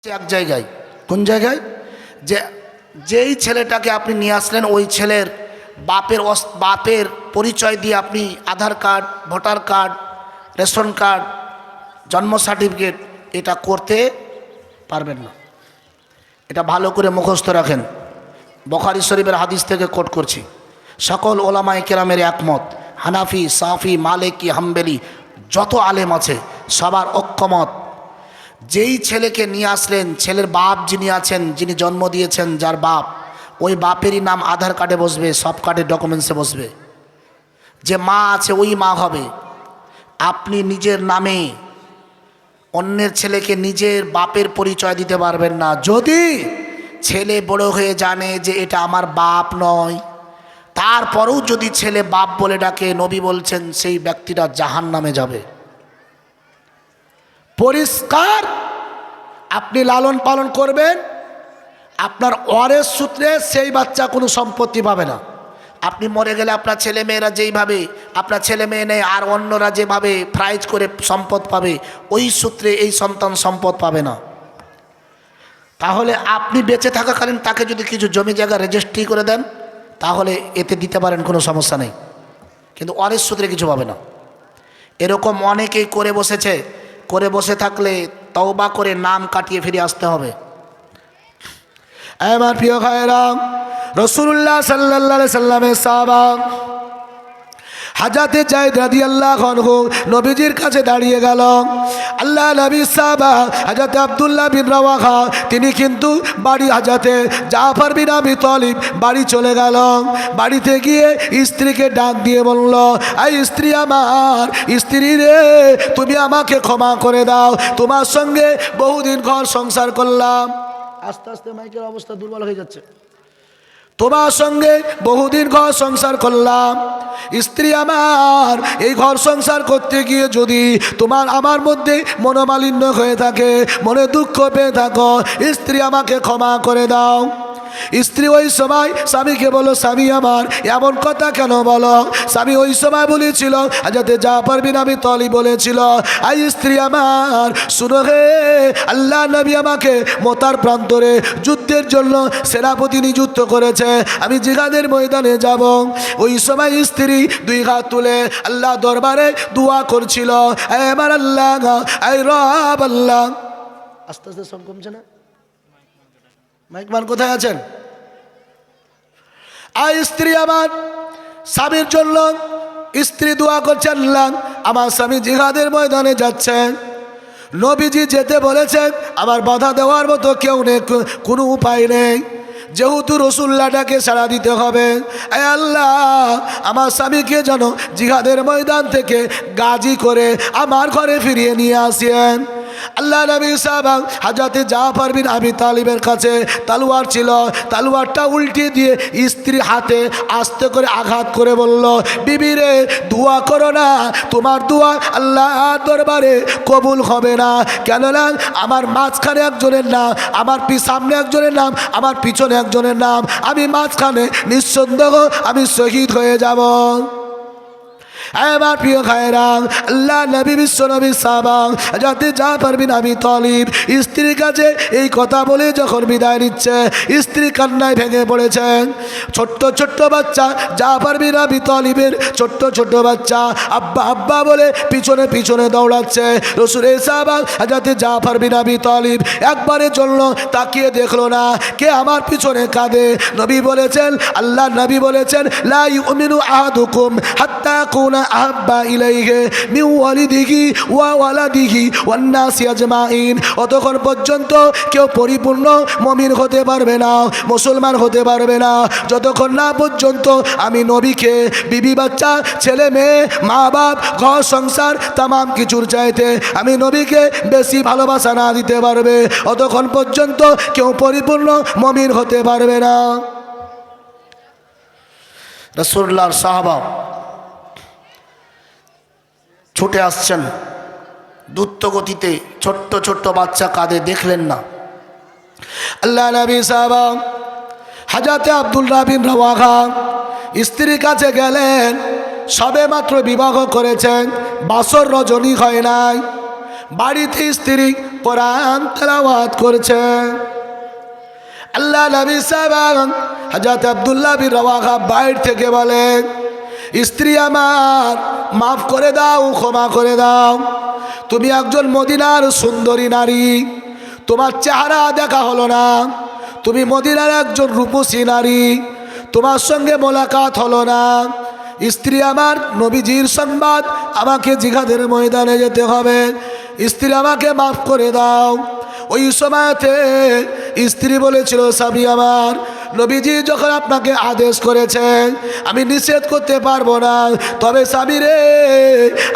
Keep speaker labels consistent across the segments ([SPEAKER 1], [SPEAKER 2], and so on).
[SPEAKER 1] এক জায়গায়, কোন জায়গায়, যে যেই ছেলেটাকে আপনি নিয়ে আসলেন ওই ছেলের বাপের পরিচয় দিয়ে আপনি Aadhaar card, voter card, ration card, জন্ম সার্টিফিকেট এটা করতে পারবেন না। এটা ভালো করে মুখস্থ রাখেন। বুখারী শরীফের হাদিস থেকে কোট করছি। সকল ওলামায়ে কেরামের একমত, হানাফি, সাফি, মালিকি, হাম্বলি যত আলেম আছে সবার ঐক্যমত, যেই ছেলেকে নিয়ে আসলেন ছেলের বাপ যিনি আছেন, যিনি জন্ম দিয়েছেন, যার বাপ, ওই বাপেরই নাম আধার কার্ডে বসবে, সব কার্ডের ডকুমেন্টসে বসবে। যে মা আছে ওই মা হবে। আপনি নিজের নামে অন্যের ছেলেকে নিজের বাপের পরিচয় দিতে পারবেন না। যদি ছেলে বড় হয়ে জানে যে এটা আমার বাপ নয়, তারপরেও যদি ছেলে বাপ বলে ডাকে, নবী বলছেন সেই ব্যক্তিটা জাহান্নামে যাবে। পরিষ্কার। আপনি লালন পালন করবেন, আপনার ওয়ারেস সূত্রে সেই বাচ্চা কোনো সম্পত্তি পাবে না। আপনি মরে গেলে আপনার ছেলে মেয়েরা যেইভাবে, আপনার ছেলে মেয়ে নেই আর অন্যরা যেভাবে প্রাইজ করে সম্পদ পাবে, ওই সূত্রে এই সন্তান সম্পদ পাবে না। তাহলে আপনি বেঁচে থাকাকালীন তাকে যদি কিছু জমি জায়গা রেজিস্ট্রি করে দেন তাহলে এতে দিতে পারেন, কোনো সমস্যা নেই, কিন্তু ওয়ারেস সূত্রে কিছু পাবে না। এরকম অনেকেই করে বসেছে। করে বসে থাকলে তওবা করে নাম কাটিয়ে ফিরে আসতে হবে। আমার প্রিয় ভাইরা, রাসূলুল্লাহ সাল্লাল্লাহু আলাইহি সাল্লামের সাহাবা হাজরতে যায়েদ রাদিয়াল্লাহু আনহু নবীজির কাছে দাঁড়িয়ে গেল। আল্লাহ নবী সাহাবা হযরত আব্দুল্লাহ বিন রাওয়াহা তিনি কিন্তু বাড়ি, হযরতে জাফর বিন আবি তালিব বাড়ি চলে গেল। বাড়িতে গিয়ে স্ত্রীকে ডাক দিয়ে বলল, এই স্ত্রী আমার, স্ত্রী রে, তুমি আমাকে ক্ষমা করে দাও, তোমার সঙ্গে বহুদিন ঘর সংসার করলাম। আস্তে আস্তে মাইকের অবস্থা দুর্বল হয়ে যাচ্ছে। তোমার সঙ্গে বহুদিন ঘর সংসার করলাম, স্ত্রী আমার, এই ঘর সংসার করতে গিয়ে যদি তোমার আমার মধ্যে মনোমালিন্য হয়ে থাকে, মনে দুঃখ পেয়ে থাকো, স্ত্রী আমাকে ক্ষমা করে দাও। স্ত্রী ওই সময় স্বামীকে বলো, স্বামী আমার এমন কথা কেন বলো? স্বামী ওই সময় বলেছিল, হযরতে জাফর বিন আবি তালিব বলেছিল, আই স্ত্রী আমার, শুনো হে, আল্লাহ নবী আমাকে মোতার প্রান্তরে যুদ্ধের জন্য সেনাপতি নিযুক্ত করেছে, আমি জিহাদের ময়দানে যাব। ওই সময় স্ত্রী দুই হাত তুলে আল্লাহ দরবারে দোয়া করছিল, আমার আল্লাহ, আই রব আল্লাহ। আস্তে আস্তে সব কমছে না? মাইকমান কোথায় আছেন? আর স্ত্রী আমার স্বামীর জন্য স্ত্রী দোয়া করছেন, আল্লাহ আমার স্বামী জিহাদের ময়দানে যাচ্ছেন, নবীজি যেতে বলেছেন, আমার বাধা দেওয়ার মতো কেউ নেই, কোনো উপায় নেই, যেহেতু রসুল্লাহটাকে সাড়া দিতে হবে। আয় আল্লাহ, আমার স্বামীকে যেন জিহাদের ময়দান থেকে গাজী করে আমার ঘরে ফিরিয়ে নিয়ে আসেন। আল্লাহ নবী সাহাবা হযরতে জাফর বিন আবি তালিবের কাছে তলোয়ার ছিল, তলোয়ারটা উল্টে দিয়ে স্ত্রীর হাতে আস্তে করে আঘাত করে বলল, বিবি রে, দোয়া করো না, তোমার দোয়া আল্লাহ দরবারে কবুল হবে না। কেননা আমার মাঝখানে একজনের নাম, আমার সামনে একজনের নাম, আমার পিছনে একজনের নাম, আমি মাঝখানে, নিঃসন্দেহ আমি শহীদ হয়ে যাব। আমার প্রিয় ভাইরা, আল্লাহ নবী বিশ্ব নবী সাহাবা হযরতে জাফর বিন আবি তালিব স্ত্রীর কাছে এই কথা বলে যখন বিদায় নিচ্ছে, স্ত্রী কান্নায় ভেঙে পড়েছেন। ছোট্ট ছোট্ট বাচ্চা জাফর বিন আবি তালিবের ছোট্ট ছোট্ট বাচ্চা আব্বা আব্বা বলে পিছনে পিছনে দৌড়াচ্ছে। রাসূলের সাহাবা হযরতে জাফর বিন আবি তালিব একবারের জন্য তাকিয়ে দেখলো না কে আমার পিছনে কাঁদে। নবী বলেছেন, আল্লাহ নবী বলেছেন, লা ইউমিনু আহাদুকুম হাত্তা কুনা আহাব্বা ইলাইহি মিন ওয়ালিদিহি ওয়া ওয়ালাদিহি ওয়ান নাসি আজমাইন। অতক্ষণ পর্যন্ত কেউ পরিপূর্ণ মুমিন হতে পারবে না, মুসলমান হতে পারবে না, যতক্ষণ না পর্যন্ত আমি নবীকে বিবি বাচ্চা ছেলে মেয়ে মা বাপ ঘর সংসার তামাম কিছুর চাইতে আমি নবীকে বেশি ভালোবাসা না দিতে পারবে, অতক্ষণ পর্যন্ত কেউ পরিপূর্ণ মুমিন হতে পারবে না। রাসূলুল্লাহর সাহাবা ছুটে আসছেন দ্রুত গতিতে, ছোট্ট ছোট্ট বাচ্চা কাঁদে, দেখলেন না। আল্লাহ নবী সাহাবা হযরতে আব্দুল্লাহ বিন রাওয়াহা স্ত্রীর কাছে গেলেন, সবে মাত্র বিবাহ করেছেন, বাসর রজনী হয় নাই, বাড়িতে স্ত্রী কোরআন তেলাওয়াত করছে। আল্লাহ নবী সাহেব হযরত আব্দুল্লাহ বিন রাওয়াহা বাইরে থেকে বলেন, স্ত্রী আমার মাফ করে দাও, ক্ষমা করে দাও, তুমি একজন মদিনার সুন্দরী নারী, তোমার চেহারা দেখা হলো না, তুমি মদিনার একজন রূপসী নারী, তোমার সঙ্গে মোলাকাত হলো না। স্ত্রী আমার, নবীজির সংবাদ, আমাকে জিহাদের ময়দানে যেতে হবে, স্ত্রী আমাকে মাফ করে দাও। ওই সময়তে স্ত্রী বলেছিল, স্বামী আমার, নবীজি যখন আপনাকে আদেশ করেছেন আমি নিষেধ করতে পারবো না, তবে স্বামী রে,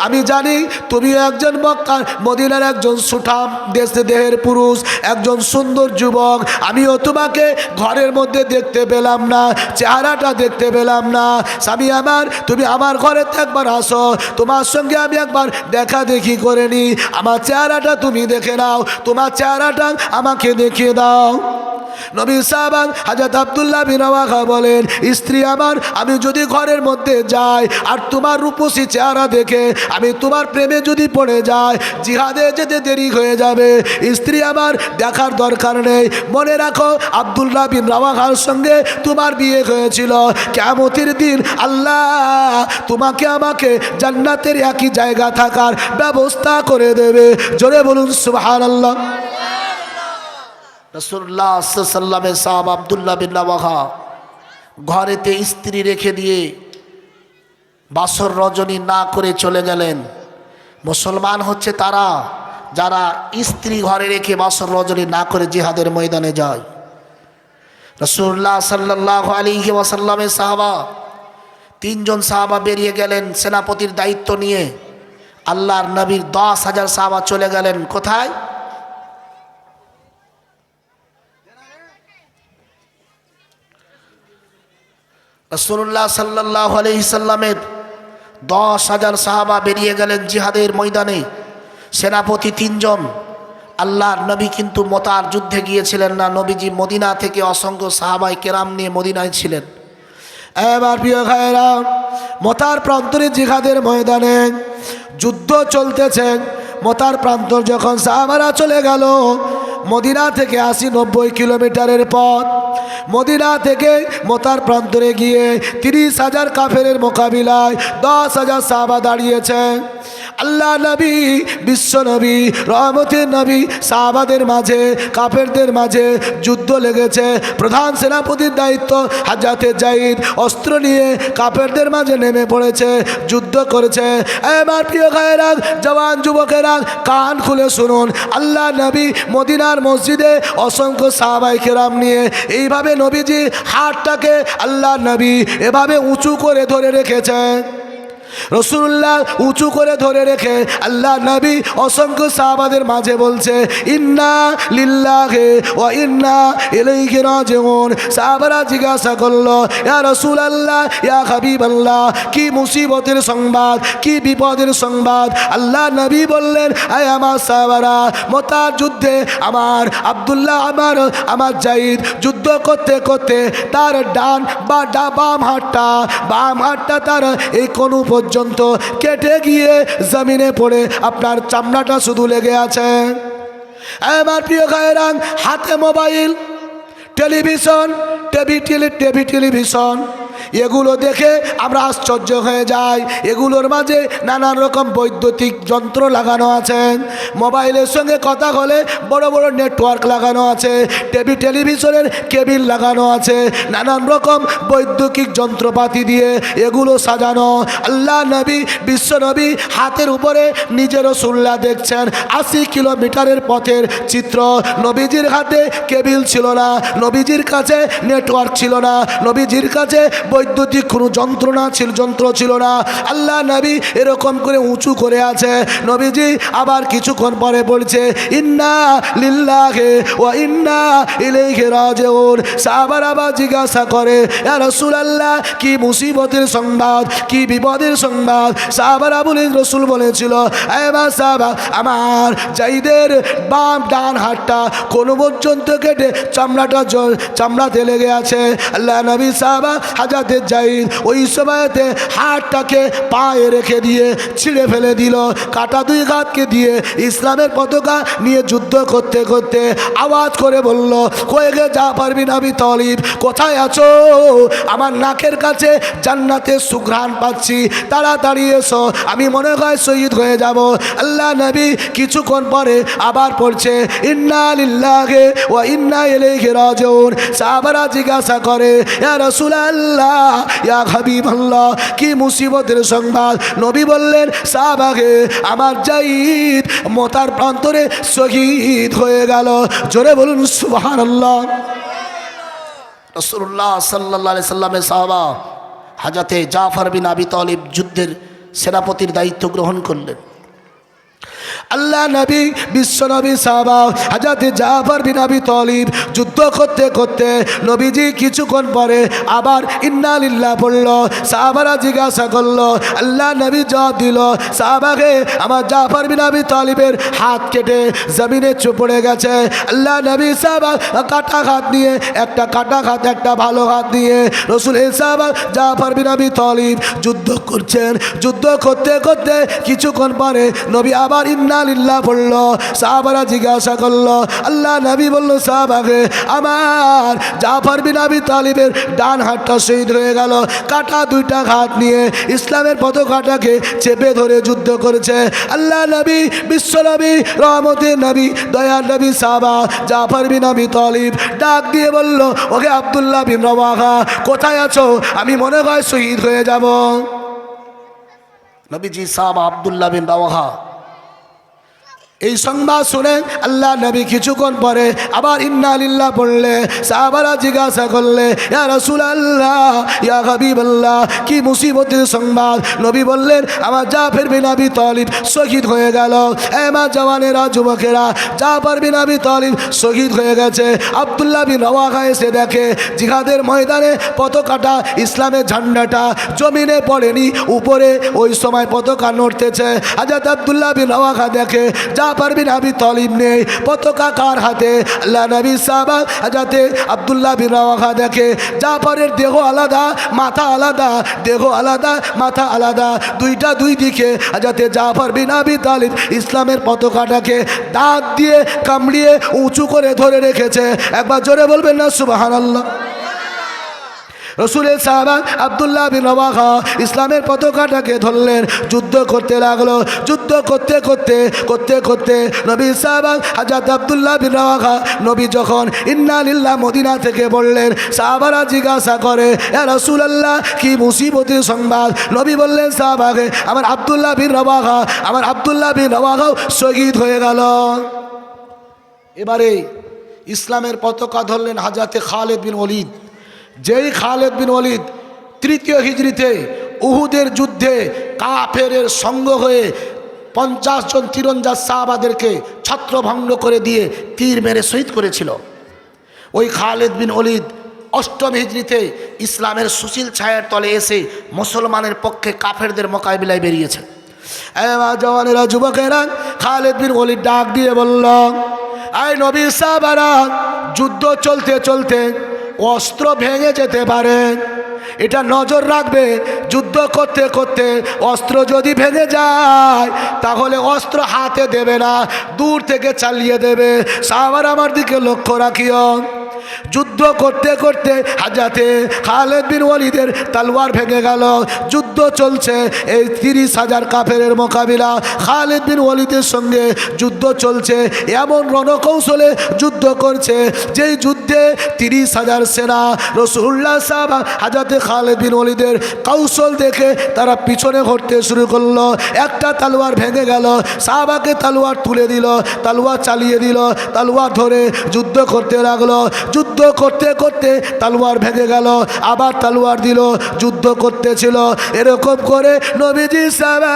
[SPEAKER 1] আমি জানি তুমি একজন মক্কার মদিনার একজন সুঠাম দেহের পুরুষ, একজন সুন্দর যুবক, আমিও তোমাকে ঘরের মধ্যে দেখতে পেলাম না, চেহারাটা দেখতে পেলাম না। স্বামী আমার, তুমি আমার ঘরেতে একবার আসো, তোমার সঙ্গে আমি একবার দেখা দেখি করে নি, আমার চেহারাটা তুমি দেখে নাও, তোমার চেহারাটা আমাকে দেখিয়ে দাও। নবী সাহাবান হযরত আব্দুল্লাহ বিন রাওয়াহা বলেন, স্ত্রী আমার, আমি যদি ঘরের মধ্যে যাই আর তোমার রূপসী চেহারা দেখে আমি তোমার প্রেমে যদি পড়ে যাই, জিহাদে যেতে দেরি হয়ে যাবে। স্ত্রী আমার, দেখার দরকার নেই, মনে রাখো আব্দুল্লাহ বিন রাওয়াহার সঙ্গে তোমার বিয়ে হয়েছিল, কিয়ামতের দিন আল্লাহ তোমাকে আমাকে জান্নাতের একই জায়গা থাকার ব্যবস্থা করে দেবে। জোরে বলুন সুবহানাল্লাহ। রাসূলুল্লাহ সাল্লাল্লাহু আলাইহি ওয়াসাল্লামের সাহাবা আব্দুল্লাহ বিন রাওয়াহা ঘরেতে স্ত্রী রেখে দিয়ে বাসর রজনী না করে চলে গেলেন। মুসলমান হচ্ছে তারা যারা স্ত্রী ঘরে রেখে বাসর রজনী না করে জিহাদের ময়দানে যায়। রাসূলুল্লাহ সাল্লাল্লাহু আলাইহি ওয়াসাল্লামের সাহাবা, 3 জন সাহাবা বেরিয়ে গেলেন সেনাপতির দায়িত্ব নিয়ে। আল্লাহর নবীর 10,000 সাহাবা চলে গেলেন কোথায়? রাসূলুল্লাহ সাল্লাল্লাহু আলাইহি সাল্লামের 10,000 সাহাবা বেরিয়ে গেলেন জিহাদের ময়দানে, সেনাপতি 3 জন। আল্লাহর নবী কিন্তু মতার যুদ্ধে গিয়েছিলেন না, নবীজি মদিনা থেকে অসংখ্য সাহাবায়ে কেরাম নিয়ে মদিনায় ছিলেন। এবার প্রিয় ভাইরা, মতার প্রান্তরে জিহাদের ময়দানে যুদ্ধ চলতেছে। মতার প্রান্তর যখন সাহাবারা চলে গেল, মদিনা থেকে 80-90 কিলোমিটারের পথ, মদিনা থেকে মতার প্রান্তরে গিয়ে 30,000 কাফেরের মোকাবিলায় 10,000 সাহাবা দাঁড়িয়েছে। আল্লাহ নবী, বিশ্ব নবী, রহমতের নবী, সাহাবাদের মাঝে কাফেরদের মাঝে যুদ্ধ লেগেছে। প্রধান সেনাপতির দায়িত্ব হযরতে যায়েদ অস্ত্র নিয়ে কাফেরদের মাঝে নেমে পড়েছে, যুদ্ধ করেছে। এবার প্রিয় ভাইয়েরা, জওয়ান যুবকেরা, কান খুলে শুনুন, আল্লাহ নবী মদিনার মসজিদে অসংখ্য সাহাবায়ে কেরাম নিয়ে এইভাবে নবীজি হাতটাকে আল্লাহ নবী এভাবে উঁচু করে ধরে রেখেছেন। রাসূলুল্লাহ উঁচু করে ধরে রেখে আল্লাহ নবী অসংখ্য সাহাবাদের মাঝে বলছে, ইন্না লিল্লাহি ওয়া ইন্না ইলাইহি রাজিউন। সাহাবারা জিজ্ঞাসা করলো, ইয়া রাসূলুল্লাহ, ইয়া হাবিবাল্লাহ, কি মুসিবতের সংবাদ, কি বিপদের সংবাদ? আল্লাহ নবী বললেন, আয় আমার সাহাবারা, মতার যুদ্ধে আমার আব্দুল্লাহ, আমার যায়েদ যুদ্ধ করতে করতে তার ডান বা বাম হাতটা তার এই কোন পর্যন্ত কেটে গিয়ে জমিনে পড়ে আপনার চামড়াটা শুধু লেগে আছে। আমার প্রিয় ভাইরা, হাতে মোবাইল, টেলিভিশন, টেলিভিশন, এগুলো দেখে আমরা আশ্চর্য হয়ে যাই। এগুলোর মাঝে নানান রকম বৈদ্যুতিক যন্ত্র লাগানো আছে, মোবাইলের সঙ্গে কথা বলে বড় বড় নেটওয়ার্ক লাগানো আছে, টেলিভিশনের কেবিল লাগানো আছে, নানান রকম বৈদ্যুতিক যন্ত্রপাতি দিয়ে এগুলো সাজানো। আল্লাহ নবী, বিশ্ব নবী হাতের উপরে নিজের রাসূলুল্লাহ দেখছেন 80 কিলোমিটারের পথের চিত্র। নবীজির হাতে কেবিল ছিল না, নবীজির কাছে নেটওয়ার্ক ছিল না, নবীজির কাছে বৈদ্যুতিক কোনো যন্ত্র ছিল না। আল্লাহ নবী এরকম করে উঁচু করে আছে। নবীজি আবার কিছুক্ষণ পরে বলছে, ইন্না লিল্লাহি ওয়া ইন্না ইলাইহি রাজিউন। সাহাবারা আবার জিজ্ঞাসা করে, ইয়া রাসূলুল্লাহ, কি মুসিবতের সংবাদ, কি বিপদের সংবাদ? সাহাবারা বলেন, রাসূল বলেছিল, এবার সাহাবা, আমার যায়েদের বাম ডান হাতটা কোন পর্যন্ত কেটে চামড়াতে লেগে আছে। আল্লাহ নবী সাহাবা হযরত হাজাতে জাইদ ওই সময়তে হাতটাকে পায়ে রেখে দিয়ে ছিঁড়ে ফেলে দিল, কাটা দুই হাতকে দিয়ে ইসলামের পতাকা নিয়ে যুদ্ধ করতে করতে আওয়াজ করে বলল, কয়ে গে জাফর বিন আবি তালিব, কোথায় আছো? আমার নাকের কাছে জান্নাতের সুঘ্রাণ পাচ্ছি, তাড়াতাড়ি এসো, আমি মনে হয় শহীদ হয়ে যাব। আল্লাহ নবী কিছুক্ষণ পরে আবার পড়ছে ইন্না লিল্লাহি ওয়া ইন্না ইলাইহি রাজিউন। সাহাবারা জিজ্ঞাসা করে, ইয়া রাসূলুল্লাহ, ইয়া হাবিবাল্লাহ, কি মুসিবতের সংবাদ? নবী বললেন, সাহাবাকে আমার জাইদ মোতার প্রান্তরে শহীদ হয়ে গেল। জোরে বলুন সুবহানাল্লাহ। রাসূলুল্লাহ সাল্লাল্লাহু আলাইহি সাল্লামের সাহাবা হাজরতে জাফর বিন আবি তালিব যুদ্ধের সেনাপতির দায়িত্ব গ্রহণ করলেন। আল্লাহ নবী বিশ্ব নবী সাহাবা হাজরতে জাফর বিন আবি তালিব যুদ্ধ করতে করতে নবীজি কিছুক্ষণ পরে আবার ইন্না লিল্লাহ পড়ল। সাহাবারা জিজ্ঞাসা করলো, আল্লাহ নবী জবাব দিল, সাহাবাকে আমার জাফর বিন আবি তালিবের হাত কেটে জমিনে পড়ে গেছে। আল্লাহ নবী সাহাবা কাটা হাত নিয়ে, একটা কাটা হাত একটা ভালো হাত নিয়ে রসুল সাহাবা জাফর বিন আবি তালিব যুদ্ধ করছেন। যুদ্ধ করতে করতে কিছুক্ষণ পরে নবী আবার ইন্না লিল্লাহ পড়ল। সাহাবারা জিজ্ঞাসা করলো, আল্লাহ নবী বলল, সাহাবাকে আমার জাফর বিন আবি তালিবের ডান হাতটা শহীদ হয়ে গেল। কাটা দুইটা হাত নিয়ে ইসলামের পতাকাটাকে চেপে ধরে যুদ্ধ করেছে। আল্লাহ নবী বিশ্ব নবী রহমতের নবী দয়ার নবী সাহাবা জাফর বিন আবি তালিব ডাক দিয়ে বলল, ওকে আব্দুল্লাহ বিন রওয়াহা, কোথায় আছো? আমি মনে হয় শহীদ হয়ে যাব। নবীজি সাহাবা আব্দুল্লাহ বিন রওয়াহা এই সংবাদ শুনে আল্লাহ নবী কিছুক্ষণ পরে আবার ইন্না লিল্লাহ পড়লে। সাহাবারা জিজ্ঞাসা করলে, ইয়া রাসূলুল্লাহ, ইয়া হাবিবাল্লাহ, কি মুসিবতের সংবাদ? নবী বললেন, আমার জাফর বিন আবি তালিব শহীদ হয়ে গেল। এ মা জওয়ানেরা, যুবকেরা, জাফর বিন আবি তালিব শহীদ হয়ে গেছে। আব্দুল্লাহ বিন রওয়াহা এসে দেখে জিহাদের ময়দানে পতাকাটা, ইসলামের ঝান্ডাটা জমিনে পড়েনি, উপরে ওই সময় পতাকা নড়তেছে। হযরত আব্দুল্লাহ বিন রওয়াহা দেখে জাফর বিন আবি তালিব নেই, পতাকা কার হাতে? আল্লাহ নবী সাহাবা হযরতে আব্দুল্লাহ বিন রওয়াহা দেখে জাফরের দেহ আলাদা, মাথা আলাদা, দেহ আলাদা, মাথা আলাদা, দুইটা দুই দিকে। হযরতে জাফর বিন আবি তালিব ইসলামের পতাকাটাকে দাঁত দিয়ে কামড়িয়ে উঁচু করে ধরে রেখেছে। একবার জোরে বলবেন না সুবহানাল্লাহ। রসুলের সাহাবা আব্দুল্লাহ বিন রওয়াহা ইসলামের পতাকাটাকে ধরলেন, যুদ্ধ করতে লাগলো। যুদ্ধ করতে করতে করতে করতে নবী সাহাবা হযরত আব্দুল্লাহ বিন রওয়াহা নবী যখন ইন্না লিল্লাহ মদিনা থেকে বললেন, সাহাবারা জিজ্ঞাসা করে, ইয়া রাসূলুল্লাহ, কি মুসিবতের সংবাদ? নবী বললেন, সাহাবাকে আমার আব্দুল্লাহ বিন রওয়াহা, আমার আব্দুল্লাহ বিন রওয়াহাও শহীদ হয়ে গেল। এবারে ইসলামের পতাকা ধরলেন হযরতে খালিদ বিন ওলীদ। যেই খালিদ বিন ওলীদ তৃতীয় হিজরিতে উহুদের যুদ্ধে কাফেরের সঙ্গ হয়ে 50 জন তীরন্দাজ সাহাবাদেরকে ছত্রভঙ্গ করে দিয়ে তীর মেরে শহীদ করেছিল, ওই খালিদ বিন ওলীদ অষ্টম হিজরিতে ইসলামের সুশীল ছায়ার তলে এসে মুসলমানের পক্ষে কাফেরদের মোকাবিলায় বেরিয়েছে। জওয়ানেরা, যুবকেরা, খালিদ বিন ওলীদ ডাক দিয়ে বলল, আয় নবী সাহাবারা, যুদ্ধ চলতে চলতে অস্ত্র ভেঙে যেতে পারে, এটা নজর রাখবে। যুদ্ধ করতে করতে অস্ত্র যদি ভেঙে যায় তাহলে অস্ত্র হাতে দেবে না, দূর থেকে চালিয়ে দেবে। সাহাবারা আমার দিকে লক্ষ্য রাখিও। যুদ্ধ করতে করতে হযরতে খালিদ বিন ওলীদের তলোয়ার ভেঙে গেল। যুদ্ধ চলছে, এই 30,000 কাফেরের মোকাবিলা, খালিদ বিন ওলীদের সঙ্গে যুদ্ধ চলছে। এমন রণকৌশলে যুদ্ধ করছে যেই যুদ্ধে 30,000 সেনা। রাসূলুল্লাহ সাহাবা হযরতে খালিদ বিন ওলীদের কৌশল দেখে তারা পিছনে ঘুরতে শুরু করলো। একটা তলোয়ার ভেঙে গেল, সাহাবাকে তলোয়ার তুলে দিল, তলোয়ার চালিয়ে দিল, তলোয়ার ধরে যুদ্ধ করতে লাগলো। যুদ্ধ করতে করতে তলোয়ার ভেঙে গেল, আবার তলোয়ার দিল, যুদ্ধ করতেছিল। এরকম করে নবীজি সাহাবা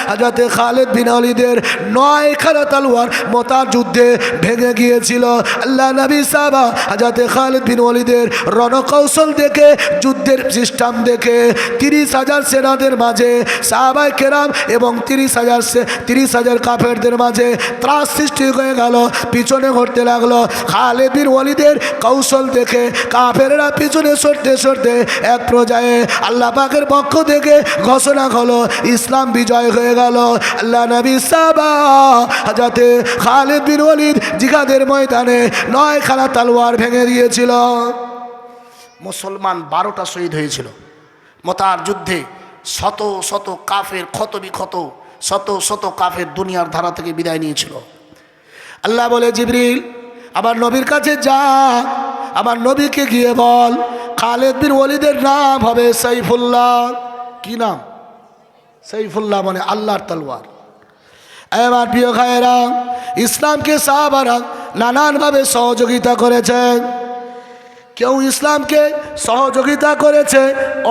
[SPEAKER 1] হযরতে খালিদ বিন ওলীদের 9খানা তলোয়ার মোতার যুদ্ধে ভেঙে গিয়েছিল। আল্লাহ নবী সাহাবা হযরতে খালিদ বিন ওলীদের রণকৌশল দেখে, যুদ্ধের সিস্টেম দেখে 30,000 সেনাদের মাঝে সাহাবায়ে কেরাম এবং 30,000 কাফেরদের মাঝে ত্রাস সৃষ্টি হয়ে গেল। পিছনে ঘটতে লাগলো। খালিদ বিন ওলীদের কৌশল দেখে কাফেররা পিছনে সরতে সরতে এক পর্যায়ে আল্লাহ পাকের পক্ষ থেকে ঘোষণা হলো ইসলাম বিজয় হয়ে গেল। আল্লাহ নবী সাহাবা হযরতে খালিদ বিন ওয়ালিদ জিহাদের ময়দানে 9 খানা তলোয়ার ভেঙে দিয়েছিল। মুসলমান 12টা শহীদ হয়েছিল মুতার যুদ্ধে। শত শত কাফের ক্ষত বিক্ষত, শত শত কাফের দুনিয়ার ধারা থেকে বিদায় নিয়েছিল। আল্লাহ বলে জিবরিল আমার নবীর কাছে যা, আমার নবীকে গিয়ে বল খালিদ বিন ওয়ালিদের নাম হবে সাইফুল্লাহ। কি নাম? সাইফুল্লাহ মানে আল্লাহর তলোয়ার। আমার প্রিয় ভাইয়েরা, ইসলামকে সাহাবারা নানানভাবে সহযোগিতা করেছেন। কেউ ইসলামকে সহযোগিতা করেছে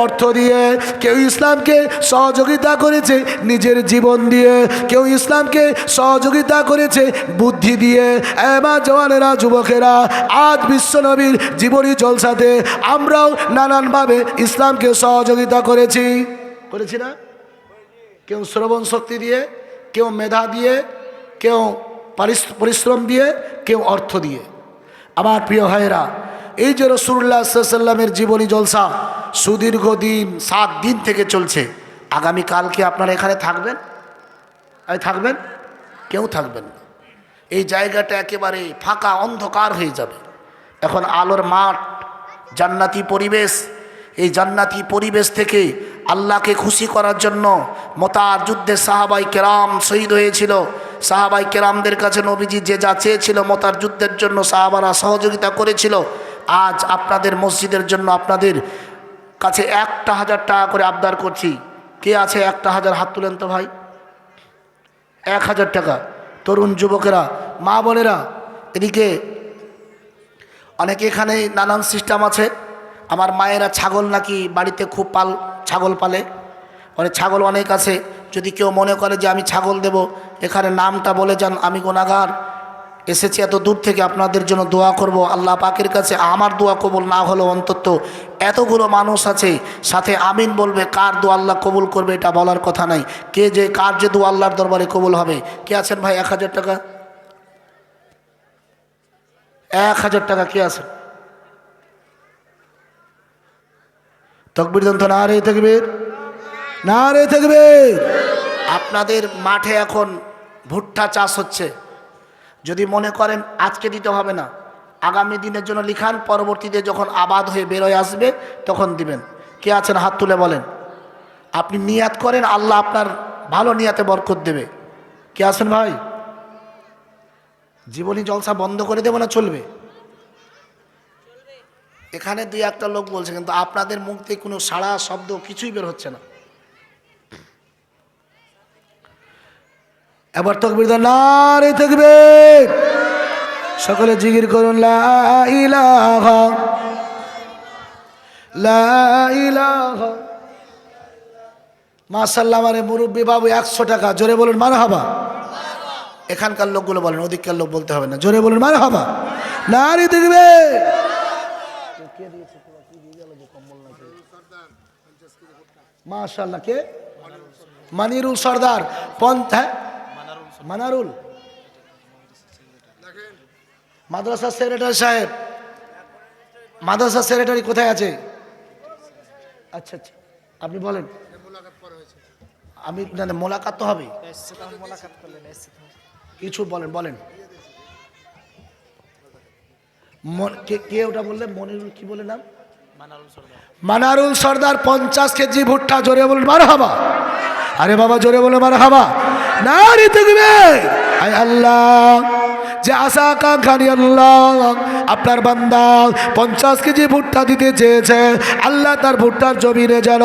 [SPEAKER 1] অর্থ দিয়ে, কেউ ইসলামকে সহযোগিতা করেছে নিজের জীবন দিয়ে, কেউ ইসলামকে সহযোগিতা করেছে বুদ্ধি দিয়ে। এবার জওয়ানেরা, যুবকেরা, আজ বিশ্বনবীর জীবনী জলসাতে আমরাও নানানভাবে ইসলামকে সহযোগিতা করেছি না? কেউ শ্রবণ শক্তি দিয়ে, কেউ মেধা দিয়ে, কেউ পরিশ্রম দিয়ে, কেউ অর্থ দিয়ে। আমার প্রিয় ভাইয়েরা, এই যে রাসূলুল্লাহ সাল্লাল্লাহু আলাইহি ওয়াসাল্লামের জীবনী জলসা সুদীর্ঘ দিন 7 দিন থেকে চলছে। আগামীকালকে আপনারা এখানে থাকবেন? থাকবেন? কেউ থাকবেন না। এই জায়গাটা একেবারে ফাঁকা অন্ধকার হয়ে যাবে। এখন আলোর মাঠ, জান্নাতি পরিবেশ, এই জান্নাতি পরিবেশ থেকে আল্লাহকে খুশি করার জন্য মুতার যুদ্ধে সাহাবাই কেরাম শহীদ হয়েছিল। সাহাবাই কেরামদের কাছে নবীজি যে যা চেয়েছিল মুতার যুদ্ধের জন্য সাহাবারা সহযোগিতা করেছিল। আজ আপনাদের মসজিদের জন্য আপনাদের কাছে 1,000 টাকা করে আবদার করছি। কে আছে 1,000? হাত তুলেন তো ভাই। 1,000 টাকা। তরুণ যুবকেরা, মা বোনেরা, এদিকে অনেকে এখানে নানান সিস্টেম আছে। আমার মায়েরা ছাগল নাকি বাড়িতে খুব ছাগল পালে, মানে ছাগল অনেক আছে। যদি কেউ মনে করে যে আমি ছাগল দেব, এখানে নামটা বলে যান। আমি গুনাহগার, এসেছি এত দূর থেকে, আপনাদের জন্য দোয়া করব। আল্লাহ পাকের কাছে আমার দোয়া কবুল না হলেও অন্তত এতগুলো মানুষ আছে সাথে আমিন বলবে। কার দোয়া আল্লাহ কবুল করবে এটা বলার কথা নাই। কার যে দোয়া আল্লাহর দরবারে কবুল হবে। কে আছেন ভাই? 1,000 টাকা। 1,000 টাকা কে আছেন? তাকবীর দেন তো, নারে তাকবীর, নারে তাকবীর। আপনাদের মাঠে এখন ভুট্টা চাষ হচ্ছে। যদি মনে করেন আজকে দিতে হবে না, আগামী দিনের জন্য লিখান, পরবর্তীতে যখন আবাদ হয়ে বেরোয় আসবে তখন দিবেন। কে আছেন? হাত তুলে বলেন। আপনি নিয়াত করেন, আল্লাহ আপনার ভালো নিয়াতে বরকত দেবে। কে আছেন ভাই? জীবনী জলসা বন্ধ করে দেব না চলবে? এখানে 2-1টা লোক বলছে, কিন্তু আপনাদের মুখ থেকে কোনো সাড়া শব্দ কিছুই বের হচ্ছে না। এবার তাকবীর দাও, নারে তাকবীর। সকলে জিকির করুন, লা ইলাহা, লা ইলাহা। মাশাআল্লাহ। মানে মুরব্বী বাবু 100 টাকা। জোরে বলুন মারহাবা। এখানকার লোকগুলো বলেন, ওদিককার লোক বলতে হবে না। জোরে বলুন মারহাবা, নারে তাকবীর। মাশাআল্লাহ। কে? মানিরুল সর্দার। মানারুল মাদ্রাসা সেক্রেটারি সাহেব। মাদ্রাসা সেক্রেটারি কোথায় আছে? আচ্ছা আচ্ছা, আপনি বলেন। আমি মোলাকাত তো হবে, কিছু বলেন বলেন। কে ওটা বললেন? মনিরুল কি বলে নাম? মানারুল সর্দার। 50 কেজি ভুট্টা। জোরে বলুন মারহাবা। আরে বাবা জোরে বলুন মারহাবা, নারে তাকবীর। আয় আল্লাহ, যে আশা আকাঙ্ক্ষা নিয়ে আল্লাহ আপনার বান্দা 50 কেজি ভুট্টা দিতে চেয়েছে, আল্লাহ তার ভুট্টার জমিনে যেন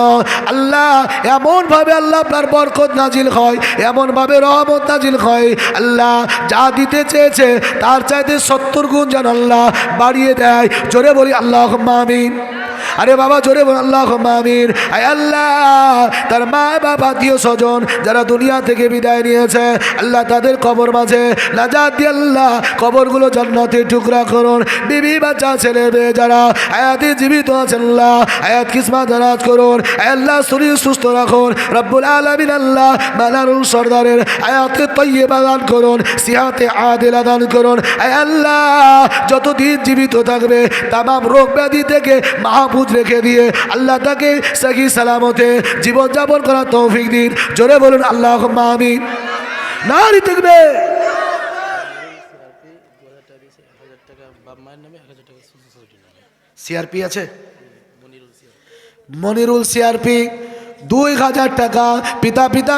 [SPEAKER 1] আল্লাহ এমনভাবে আল্লাহ আপনার বরকত নাজিল হয়, এমনভাবে রহমত নাজিল হয়। আল্লাহ যা দিতে চেয়েছে তার চাইতে 70 গুণ যেন আল্লাহ বাড়িয়ে দেয়। জোরে বলি আল্লাহুম্মা আমিন। আরে বাবা জোরে বল আল্লাহুম্মা আমিন। আয় আল্লাহ তার মা বাবা আত্মীয় স্বজন যারা দুনিয়া থেকে বিদায় নিয়েছে আল্লাহ তাদের কবর মাঝে নাজাত দিয়ে আল্লাহ কবরগুলো জান্নাতের টুকরা করুন। বিবি বাচ্চা ছেলে মেয়ে যারা হায়াতে জীবিত আছেন আল্লাহ হায়াত কিসমত দারাজ করুন। আয় আল্লাহ শরীর সুস্থ রাখুন রব্বুল আলামিন। আল্লাহ মালারুল সরদারের হায়াতে তয়্যিবা দান করুন, সিহাতে আদিলা দান করুন। আয় আল্লাহ যতদিন জীবিত থাকবে তামাম রোগ ব্যাধি থেকে মাহফুজ রেখে দিয়ে আল্লাহ তাকে সহি সালামতে জীবনযাপন করার তৌফিক দিন। জোরে বলুন আল্লাহুম্মা আমিন। নারী থাকবে সিআরপি আছে মনিরুল সিআরপি 2000 টাকা,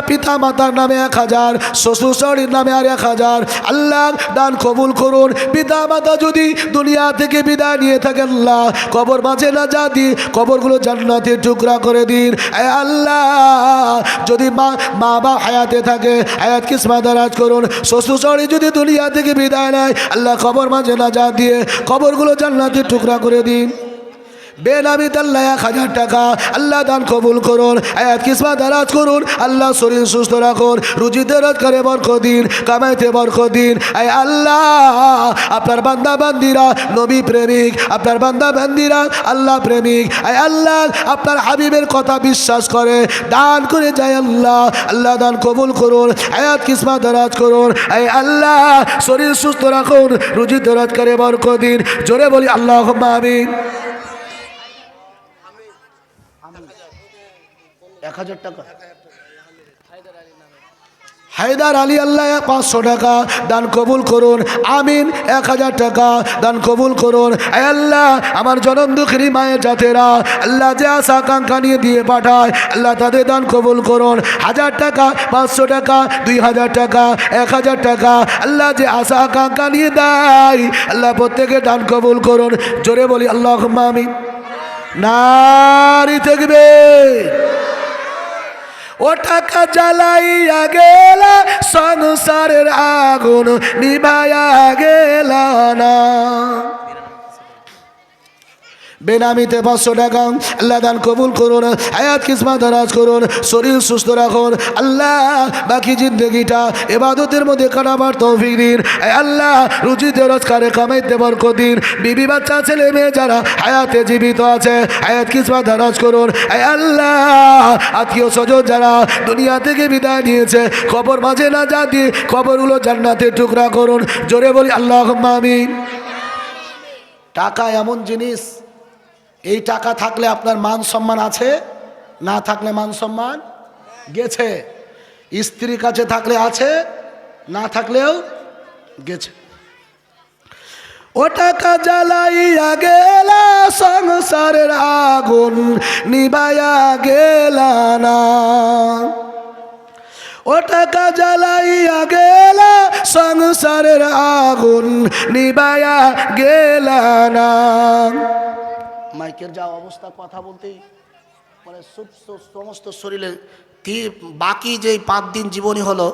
[SPEAKER 1] পিতা মাতার নামে 1000, শ্বশুর শাশুড়ির নামে আর 1000। আল্লাহ দান কবুল করুন। পিতা মাতা যদি দুনিয়া থেকে বিদায় নিয়ে থাকেন আল্লাহ কবর মাঝে না যা দিয়ে কবরগুলো জান্নাতের টুকরা করে দিন। আল্লাহ যদি মা বাবা হায়াতে থাকে হায়াত কিসমত দারাজ করুন। শ্বশুর শাশুড়ি যদি দুনিয়া থেকে বিদায় নেয় আল্লাহ কবর মাঝে না যা দিয়ে কবরগুলো জান্নাতের টুকরা করে দিন। বেনামিতে আল্লাহ 1000 টাকা, আল্লাহ দান কবুল করুন, হায়াত কিসমত দারাজ করুন। আল্লাহ শরীর সুস্থ রাখুন, রুজিতে রোজগারে বরকত দিন, কামাইতে বরকত দিন। আয় আল্লাহ আপনার বান্দা বান্দিরা নবী প্রেমিক, আপনার বান্দা বান্দিরা আল্লাহ প্রেমিক। আয় আল্লাহ আপনার হাবিবের কথা বিশ্বাস করে দান করে যায় আল্লাহ আল্লাহ দান কবুল করুন, হায়াত কিসমত দারাজ করুন। আয় আল্লাহ শরীর সুস্থ রাখুন, রুজিতে রোজগারে বরকত দিন। জোরে বলি আল্লাহুম্মা আমিন। 1000 টাকা হায়দার আলী আল্লাহ 500 টাকা দান কবুল করুন। আমিন। 1000 টাকা দান কবুল করুন। আয় আল্লাহ আমার জনম দুঃখী মায়ের জাতেরা আল্লাহ যে আশা আকাঙ্ক্ষা নিয়ে দিয়ে পাঠায় আল্লাহ তাদের দান কবুল করুন। 1000 টাকা 500 টাকা 2000 টাকা 1000 টাকা আল্লাহ যে আশা আকাঙ্ক্ষা নিয়ে দেয় আল্লাহ প্রত্যেকে দান কবুল করুন। জোরে বলি আল্লাহুম্মা আমিন। নারী থাকবে ও টাকা জ্বালাইয়া গেলা সংসারের আগুন নিভাইয়া গেলা না। বেনামিতে 500 টাকা আল্লাহ দান কবুল করুন, হায়াত কিসমত দারাজ করুন, শরীর সুস্থ রাখুন। আল্লাহ বাকি জিন্দগিটা ইবাদতের মধ্যে কাটাবার তৌফিক দিন। আল্লাহ রুজিতে রোজগারে কামাইতে বরকত দিন। বিবি বাচ্চা ছেলে মেয়ে যারা হায়াতে জীবিত আছে হায়াত কিসমত দারাজ করুন। আল্লাহ আত্মীয় স্বজন যারা দুনিয়া থেকে বিদায় নিয়েছে কবর মাঝে না যা দিয়ে কবরগুলো জান্নাতের টুকরা করুন। জোরে বলি আল্লাহুম্মা আমিন। টাকা এমন জিনিস, এই টাকা থাকলে আপনার মান সম্মান আছে, না থাকলে মান সম্মান গেছে। স্ত্রীর কাছে থাকলে আছে, না থাকলেও গেছে। ও টাকা জ্বালাইয়া গেলা সংসারের আগুন নিভাইয়া গেলা না। ও টাকা জ্বালাইয়া গেলা সংসারের আগুন নিভাইয়া গেলা না। মাইকের যা অবস্থা কথা বলতেই মানে সমস্ত শরীরে বাকি যেই 5 দিন জীবনী হলো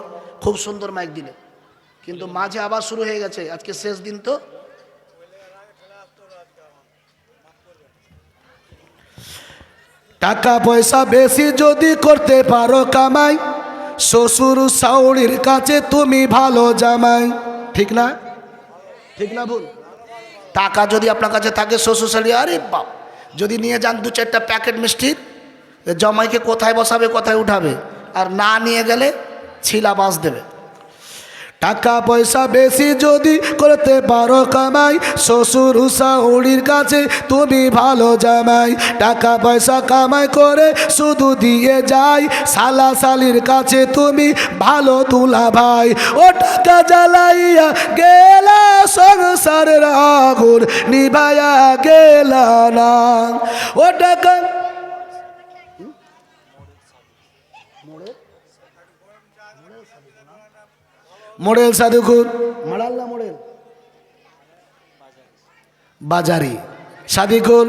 [SPEAKER 1] খুব সুন্দর মাইক দিলে, কিন্তু মাঝে আবার শুরু হয়ে গেছে। আজকে শেষ দিন তো টাকা পয়সা বেশি যদি করতে পারো কামাই শ্বশুর শাশুড়ির কাছে তুমি ভালো জামাই। ঠিক না? ঠিক না ভুল? টাকা যদি আপনার কাছে থাকে শ্বশুর শাশুড়ি আরে বাপ যদি নিয়ে যান 2-4টা প্যাকেট মিষ্টির জামাইকে কোথায় বসাবে কোথায় উঠাবে, আর না নিয়ে গেলে ছিলা বাঁশ দেবে। টাকা পয়সা বেশি যদি করতে পারো কামাই শ্বশুর শাশুড়ির কাছে তুমি ভালো জামাই। টাকা পয়সা কামাই করে শুধু দিয়ে যাই শালা শালির কাছে তুমি ভালো তুলা ভাই। ও টাকা জ্বালাইয়া গেলা সংসারের আগুন নিভাইয়া গেলা না। ও টাকা মডেল সাধুকুর মারাল্লা মডেল বাজারি সাদিকুল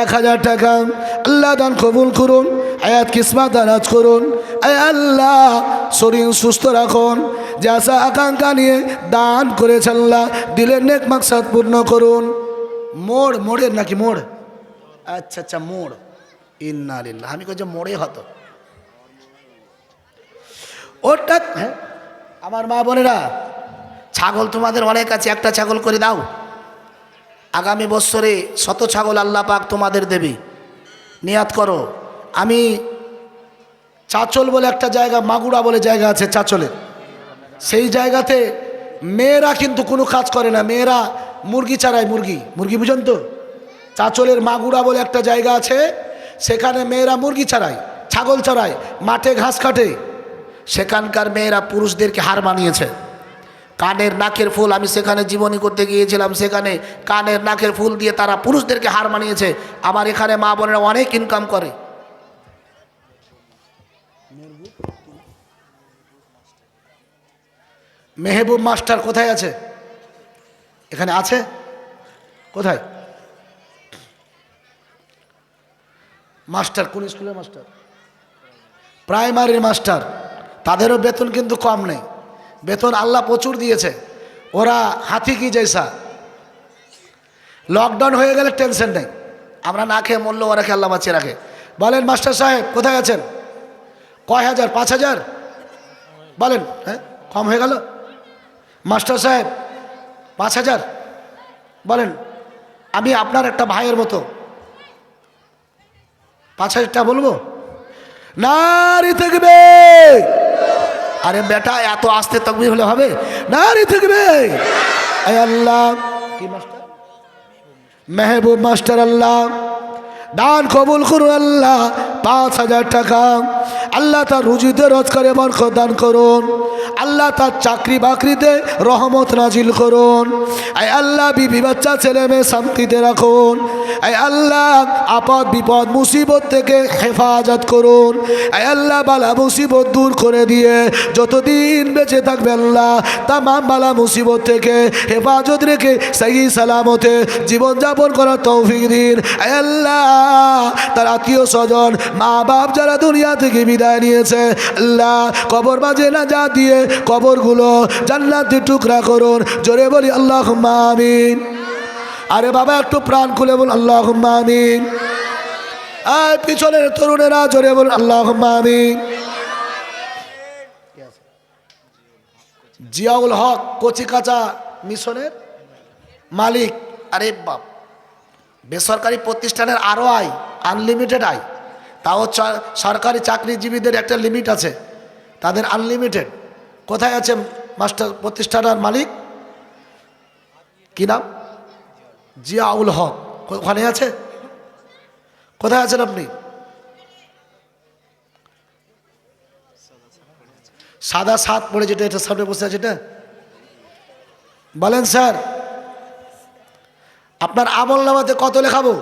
[SPEAKER 1] 1000 টাকা আল্লাহ দান কবুল করুন, হায়াত কিসমত দারাজ করুন। আয় আল্লাহ শরীর সুস্থ রাখুন, যে আশা আকাঙ্ক্ষা নিয়ে দান করেছেন আল্লাহ দিলের নেক মাকসাদ পূর্ণ করুন। মোড়ের নাকি মোড় আচ্ছা আচ্ছা, মোড়। ইন্না লিল্লাহ, আমি কই যে মোড়ে হতো ওটা। হ্যাঁ, আমার মা বোনেরা, ছাগল তোমাদের অনেক আছে, একটা ছাগল করে দাও। আগামী বছরে 100 ছাগল আল্লাহ পাক তোমাদের দেবে, নিয়াত করো। আমি চাচল বলে একটা জায়গা, মাগুরা বলে জায়গা আছে চাচলে, সেই জায়গাতে মেয়েরা কিন্তু কোনো কাজ করে না, মেয়েরা মুরগি চারায়, মুরগি বুঝেন তো? চাচলের মাগুরা বলে একটা জায়গা আছে, সেখানে মেয়েরা মুরগি চারায়, ছাগল চড়ায়, মাঠে ঘাস কাটে। সেখানকার মেয়েরা পুরুষদেরকে হার মানিয়েছে। কানের নাকের ফুল, আমি সেখানে জীবনী করতে গিয়েছিলাম, সেখানে কানের নাকের ফুল দিয়ে তারা পুরুষদেরকে হার মানিয়েছে। আমার এখানে মা বোনেরা অনেক ইনকাম করে। মেহবুব মাস্টার কোথায় আছে? এখানে আছে? কোথায় মাস্টার? কোন স্কুলের মাস্টার? প্রাইমারির মাস্টার। তাদেরও বেতন কিন্তু কম নেই, বেতন আল্লাহ প্রচুর দিয়েছে। ওরা হাতি কি জৈসা। লকডাউন হয়ে গেলে টেনশন নেই, আমরা না খেয়ে মরলেও ওরা খেয়ে আল্লাহ বাঁচিয়ে রাখে। বলেন মাস্টার সাহেব কোথায় আছেন? কয় হাজার? 5,000 বলেন। হ্যাঁ, কম হয়ে গেল। মাস্টার সাহেব 5,000 বলেন। আমি আপনার একটা ভাইয়ের মতো, 5,000 টাকা বলবো? নারী থাকবে। আরে বেটা, এত আস্তে তাকবীর হলে হবে? নারী থাকবে। আল্লাহ কি মাস্টার? মেহবুব মাস্টার, আল্লাহ দান কবুল করুন। আল্লাহ 5,000 টাকা আল্লাহ তার রুজিতে রোজগারে বরকত দান করুন। আল্লাহ তার চাকরি বাকরিতে রহমত নাজিল করুন। আয় আল্লাহ বিবি বাচ্চা ছেলে মেয়ে শান্তিতে রাখুন। আয় আল্লাহ আপদ বিপদ মুসিবত থেকে হেফাজত করুন। আয় আল্লাহ বালা মুসিবত দূর করে দিয়ে যতদিন বেঁচে থাকবে আল্লাহ তামাম বালা মুসিবত থেকে হেফাজত রেখে সহি সালামতে জীবনযাপন করার তৌফিক দিন। আয় আল্লাহ তার আত্মীয় স্বজন মা বাপ যারা দুনিয়া থেকে বিদায় নিয়েছে আল্লাহ কবর মাঝে না যা দিয়ে কবরগুলো জান্নাতের টুকরা করুন। জোরে বলি আল্লাহুম্মা আমিন। আরে বাবা একটু প্রাণ খুলে বল আল্লাহুম্মা আমিন। আর পিছনের তরুণেরা জোরে বল আল্লাহুম্মা আমিন। জিয়াউল হক কচিকাঁচা মিশনের মালিক। আরে বাপ, বেসরকারি প্রতিষ্ঠানের আরও আয়, আনলিমিটেড আয়। তাও সরকারি চাকরিজীবীদের একটা লিমিট আছে, তাদের আনলিমিটেড। কোথায় আছে মাস্টার প্রতিষ্ঠানের মালিক? কি নাম? জিয়াউল হক। ওখানে আছে? কোথায় আছেন আপনি? সাদা সাত পড়ে যেটা, এটা সামনে বসে আছে এটা বলেন স্যার। আপনার আমল নামাতে কত লেখাবো?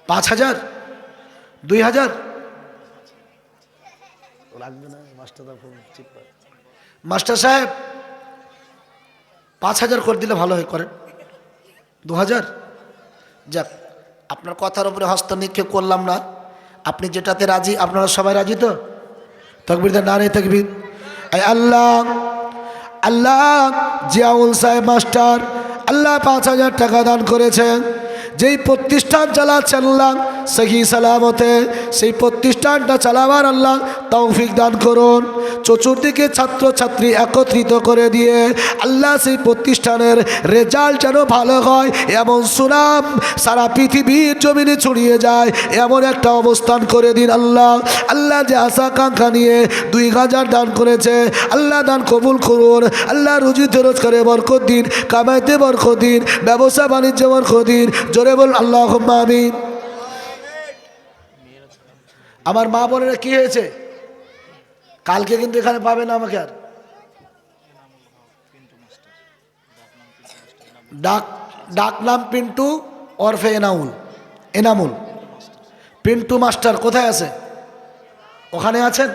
[SPEAKER 1] 5,000? 2,000? লাগবে না মাস্টার সাহেব, 5,000 করে দিলে ভালো হয়, করেন 2,000। যাক, আপনার কথার উপরে হস্ত নিক্ষেপ করলাম না, আপনি যেটাতে রাজি। আপনারা সবাই রাজি তো? তাকবীর দেন, নারে তাকবীর। আল্লাহ আল্লাহ জিয়াউল সাহেব মাস্টার আল্লাহ 5,000 টাকা দান করেছেন। যেই প্রতিষ্ঠান চালাচ্ছেন আল্লাহ সহি সালামতে সেই প্রতিষ্ঠানটা চালাবার আল্লাহ তৌফিক দান করুন। চতুর্দিকে ছাত্রছাত্রী একত্রিত করে দিয়ে আল্লাহ সেই প্রতিষ্ঠানের রেজাল্ট যেন ভালো হয়, এমন সুনাম সারা পৃথিবীর জমিনে ছড়িয়ে যায়, এমন একটা অবস্থান করে দিন আল্লাহ। আল্লাহ যে আশা আকাঙ্ক্ষা নিয়ে 2,000 দান করেছে আল্লাহ দান কবুল করুন। আল্লাহ রুজিতে রোজগারে বরকত দিন, কামাইতে বরকত দিন, ব্যবসা বাণিজ্যে বরকত দিন। জোরে বল আল্লাহুম্মা আমিন। আমার মা বোনেরা কি হয়েছে? কালকে কিন্তু এখানে পাবে না আমাকে আর। ডাক নাম পিন্টু ওরফে এনামুল। পিন্টু মাস্টার কোথায় আছে? ওখানে আছেন?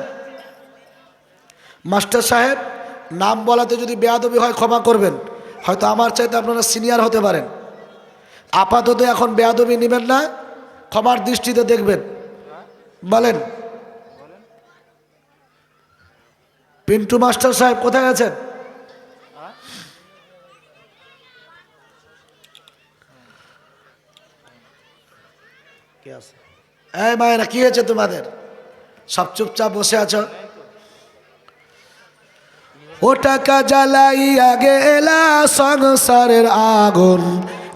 [SPEAKER 1] মাস্টার সাহেব, নাম বলাতে যদি বেয়াদবি হয় ক্ষমা করবেন, হয়তো আমার চাইতে আপনারা সিনিয়র হতে পারেন। আপাতত এখন বেয়াদবি নেবেন না, ক্ষমার দৃষ্টিতে দেখবেন। বলেন পিন্টু মাস্টার সাহেব কোথায় আছেন? কে আছে? এই মায়েরা, কি হয়েছে তোমাদের? সব চুপচাপ বসে আছো। ও টাকা জ্বালাইয়া গেলা সংসারের আগুন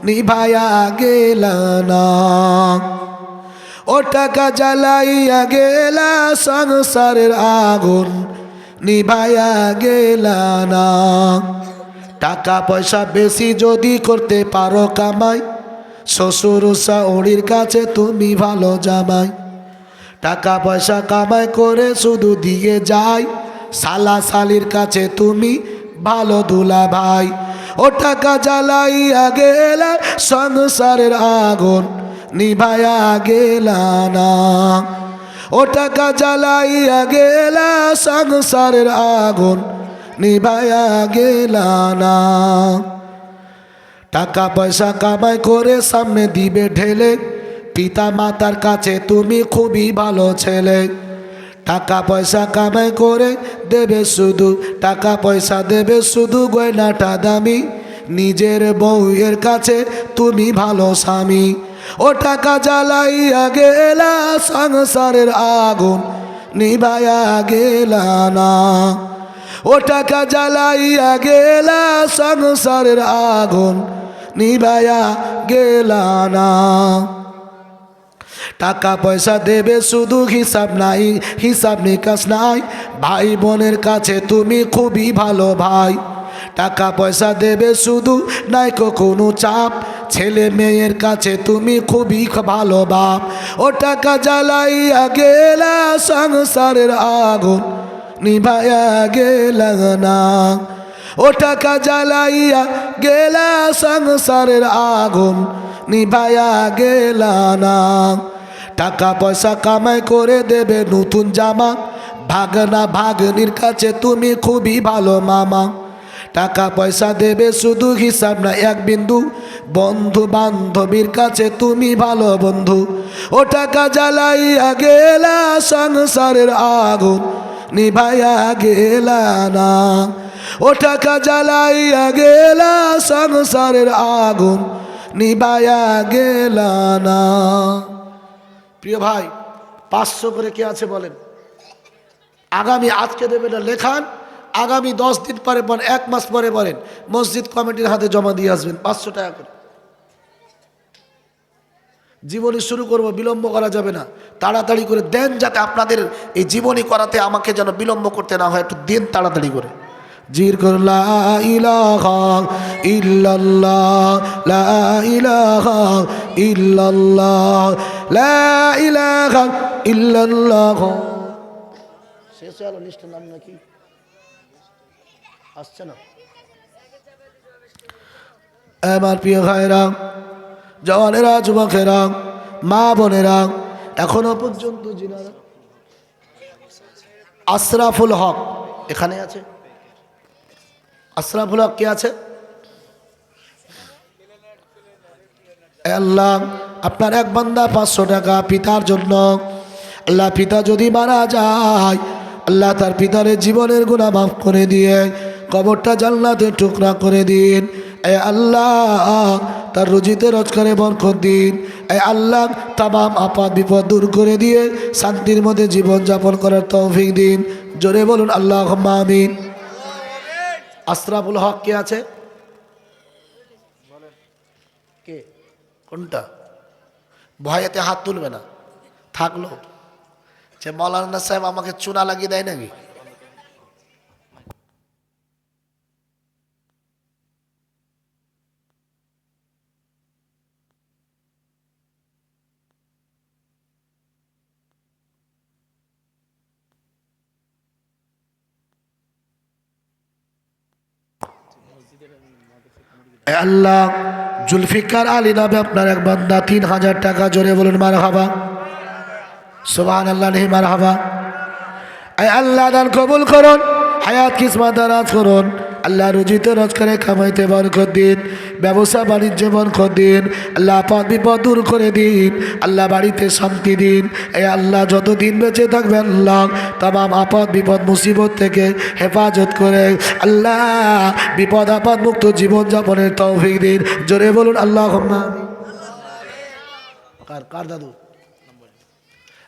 [SPEAKER 1] নিভাইয়া গেলা না। ও টাকা জ্বালাইয়া গেলা সংসারের আগুন নিভাইয়া গেলা না। টাকা পয়সা বেশি যদি করতে পারো কামাই, শ্বশুর শাশুড়ির কাছে তুমি ভালো জামাই। টাকা পয়সা কামাই করে শুধু দিয়ে যায়, শালা শালির কাছে তুমি ভালো দুলা ভাই। ও টাকা জ্বালাইয়া গেলা সংসারের আগুন নিভাইয়া গেলা না। ও টাকা জ্বালাইয়া গেলা সংসারের আগুন নিভাইয়া গেলা না। টাকা পয়সা কামাই করে সামনে দিবে ঢেলে, পিতা মাতার কাছে তুমি খুবই ভালো ছেলে। টাকা পয়সা কামাই করে দেবে শুধু, টাকা পয়সা দেবে শুধু গয়নাটা দামি, নিজের বউয়ের কাছে তুমি ভালো স্বামী। ও টাকা জ্বালাইয়া গেলা সংসারের আগুন নিভাইয়া গেলা না। ও টাকা জ্বালাইয়া গেলা সংসারের আগুন নিভাইয়া গেলা না। টাকা পয়সা দেবে শুধু হিসাব নাই, হিসাব নিকাশ নাই, ভাই বোনের কাছে তুমি খুবই ভালো ভাই। টাকা পয়সা দেবে শুধু নাই কোনো চাপ, ছেলে মেয়ের কাছে তুমি খুবই ভালো বাপ। ও টাকা জ্বালাইয়া গেলা সংসারের আগুন নিভাইয়া গেলা না। ও টাকা জ্বালাইয়া গেলা সংসারের আগুন নিভাইয়া গেলা না। টাকা পয়সা কামাই করে দেবে নতুন জামা, ভাগনা ভাগ্নির কাছে তুমি খুবই ভালো মামা। টাকা পয়সা দেবে শুধু হিসাব না এক বিন্দু, বন্ধু বান্ধবীর কাছে তুমি ভালো বন্ধু। ও টাকা জ্বালাইয়া গেলা সংসারের আগুন নিভাইয়া গেলা না। ও টাকা জ্বালাইয়া গেলা সংসারের আগুন নিভাইয়া গেলা না। প্রিয় ভাই, 500 করে কে আছে বলেন? আগামী আজকে দেবে না লেখান, আগামী 10 দিন পরে, 1 মাস পরে বলেন, মসজিদ কমিটির হাতে জমা দিয়ে আসবেন 500 টাকা করে। জীবনী শুরু করব, বিলম্ব করা যাবে না, তাড়াতাড়ি করে দেন, যাতে আপনাদের এই জীবনী করাতে আমাকে যেন বিলম্ব করতে না হয়। একটু দিন তাড়াতাড়ি করে। জির কর লা ইলাহা ইল্লাল্লাহ, লা ইলাহা ইল্লাল্লাহ, লা ইলাহা ইল্লাল্লাহ। শেষ হলো লিস্টের নাম নাকি আসছে না? আমার প্রিয় ভাইরা, জওয়ানেরা, যুবকেরা, মা বোনেরা, এখনো পর্যন্ত যিনারা আশরাফুল হক এখানে আছে, আশরাফুল হক কে আছে? আল্লাহ, আপনার এক বান্দা 500 টাকা পিতার জন্য। আল্লাহ, পিতা যদি মারা যায়, আল্লাহ তার পিতার জীবনের গুনাহ মাফ করে দিয়ে কবরটা জান্নাতের টুকরা করে দিন। এ আল্লাহ, তার রুজিতে রোজগারে বরকত দিন। এ আল্লাহ, তামাম আপদ বিপদ দূর করে দিয়ে শান্তির মধ্যে জীবন যাপন করার তৌফিক দিন। জোরে বলুন আল্লাহুম্মা আমিন। আশরাফুল হক কে আছে? কে? কোনটা? ভয়েতে হাত তুলবে না, থাকলো যে মৌলানা সাহেব আমাকে চুনা লাগিয়ে দেয় নাকি? আল্লাহ, জুলফিকার আলী নামে আপনার এক বান্দা 3000 টাকা। জোরে বলুন মারহাবা। সুবহানাল্লাহ, নেই মারহাবা। আল্লাহ, দান কবুল করুন, হায়াত কিসমত দারাজ করুন। আল্লাহ, রুজিতে রোজগারে কামাইতে বরকত দিন, ব্যবসা বাণিজ্যে বরকত দিন। আল্লাহ, আপদ বিপদ দূর করে দিন। আল্লাহ, বাড়িতে শান্তি দিন। আল্লাহ, যতদিন বেঁচে থাকবে আল্লাহ তামাম আপদ বিপদ মুসিবত থেকে হেফাজত করে আল্লাহ বিপদ আপদ মুক্ত জীবনযাপনের তৌফিক দিন। জোরে বলুন আল্লাহুম্মা। কার দাদু?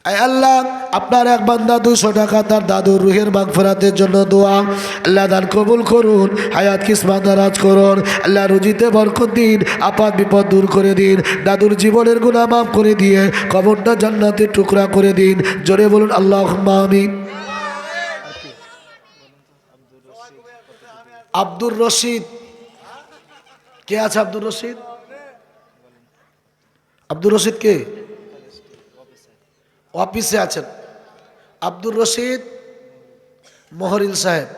[SPEAKER 1] আয় আল্লাহ আপনার এক বান্দা 200 টাকা তার দাদুর রুহের মাগফিরাতের জন্য দোয়া, আল্লাহ দান কবুল করুন, হায়াত কিসমত দারাজ করুন, আল্লাহ রুজিতে বরকত দিন, আপাত বিপদ দূর করে দিন, দাদুর জীবনের গুনাহ মাফ করে দিয়ে কবরটা জান্নাতের টুকরা করে দিন। জোরে বলুন আল্লাহুম্মা আমিন। আব্দুর রশিদ কে আছে? আব্দুর রশিদ, আব্দুর রশিদ কে? অফিসে আছেন। আব্দুর রশিদ মহরিল সাহেব,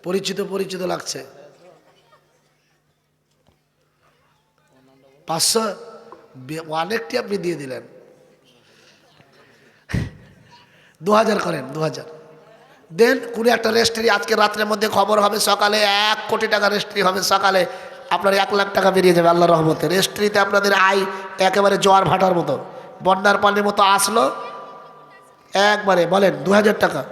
[SPEAKER 1] পরিচিত পরিচিত লাগছে। 500 অনেকটি আপনি দিয়ে দিলেন। 2000 করেন, 2000 দেন। কোনো একটা রেজিস্ট্রি আজকে রাত্রের মধ্যে খবর হবে, সকালে 1 কোটি টাকা রেজিস্ট্রি হবে, সকালে আপনার 1 লাখ টাকা বেরিয়ে যাবে আল্লাহর রহমতে। রেজিস্ট্রিতে আপনাদের আয় একেবারে জোয়ার ভাটার মতো, বন্যার পানির মতো আসলো একবারে। বলেন 2000 টাকা।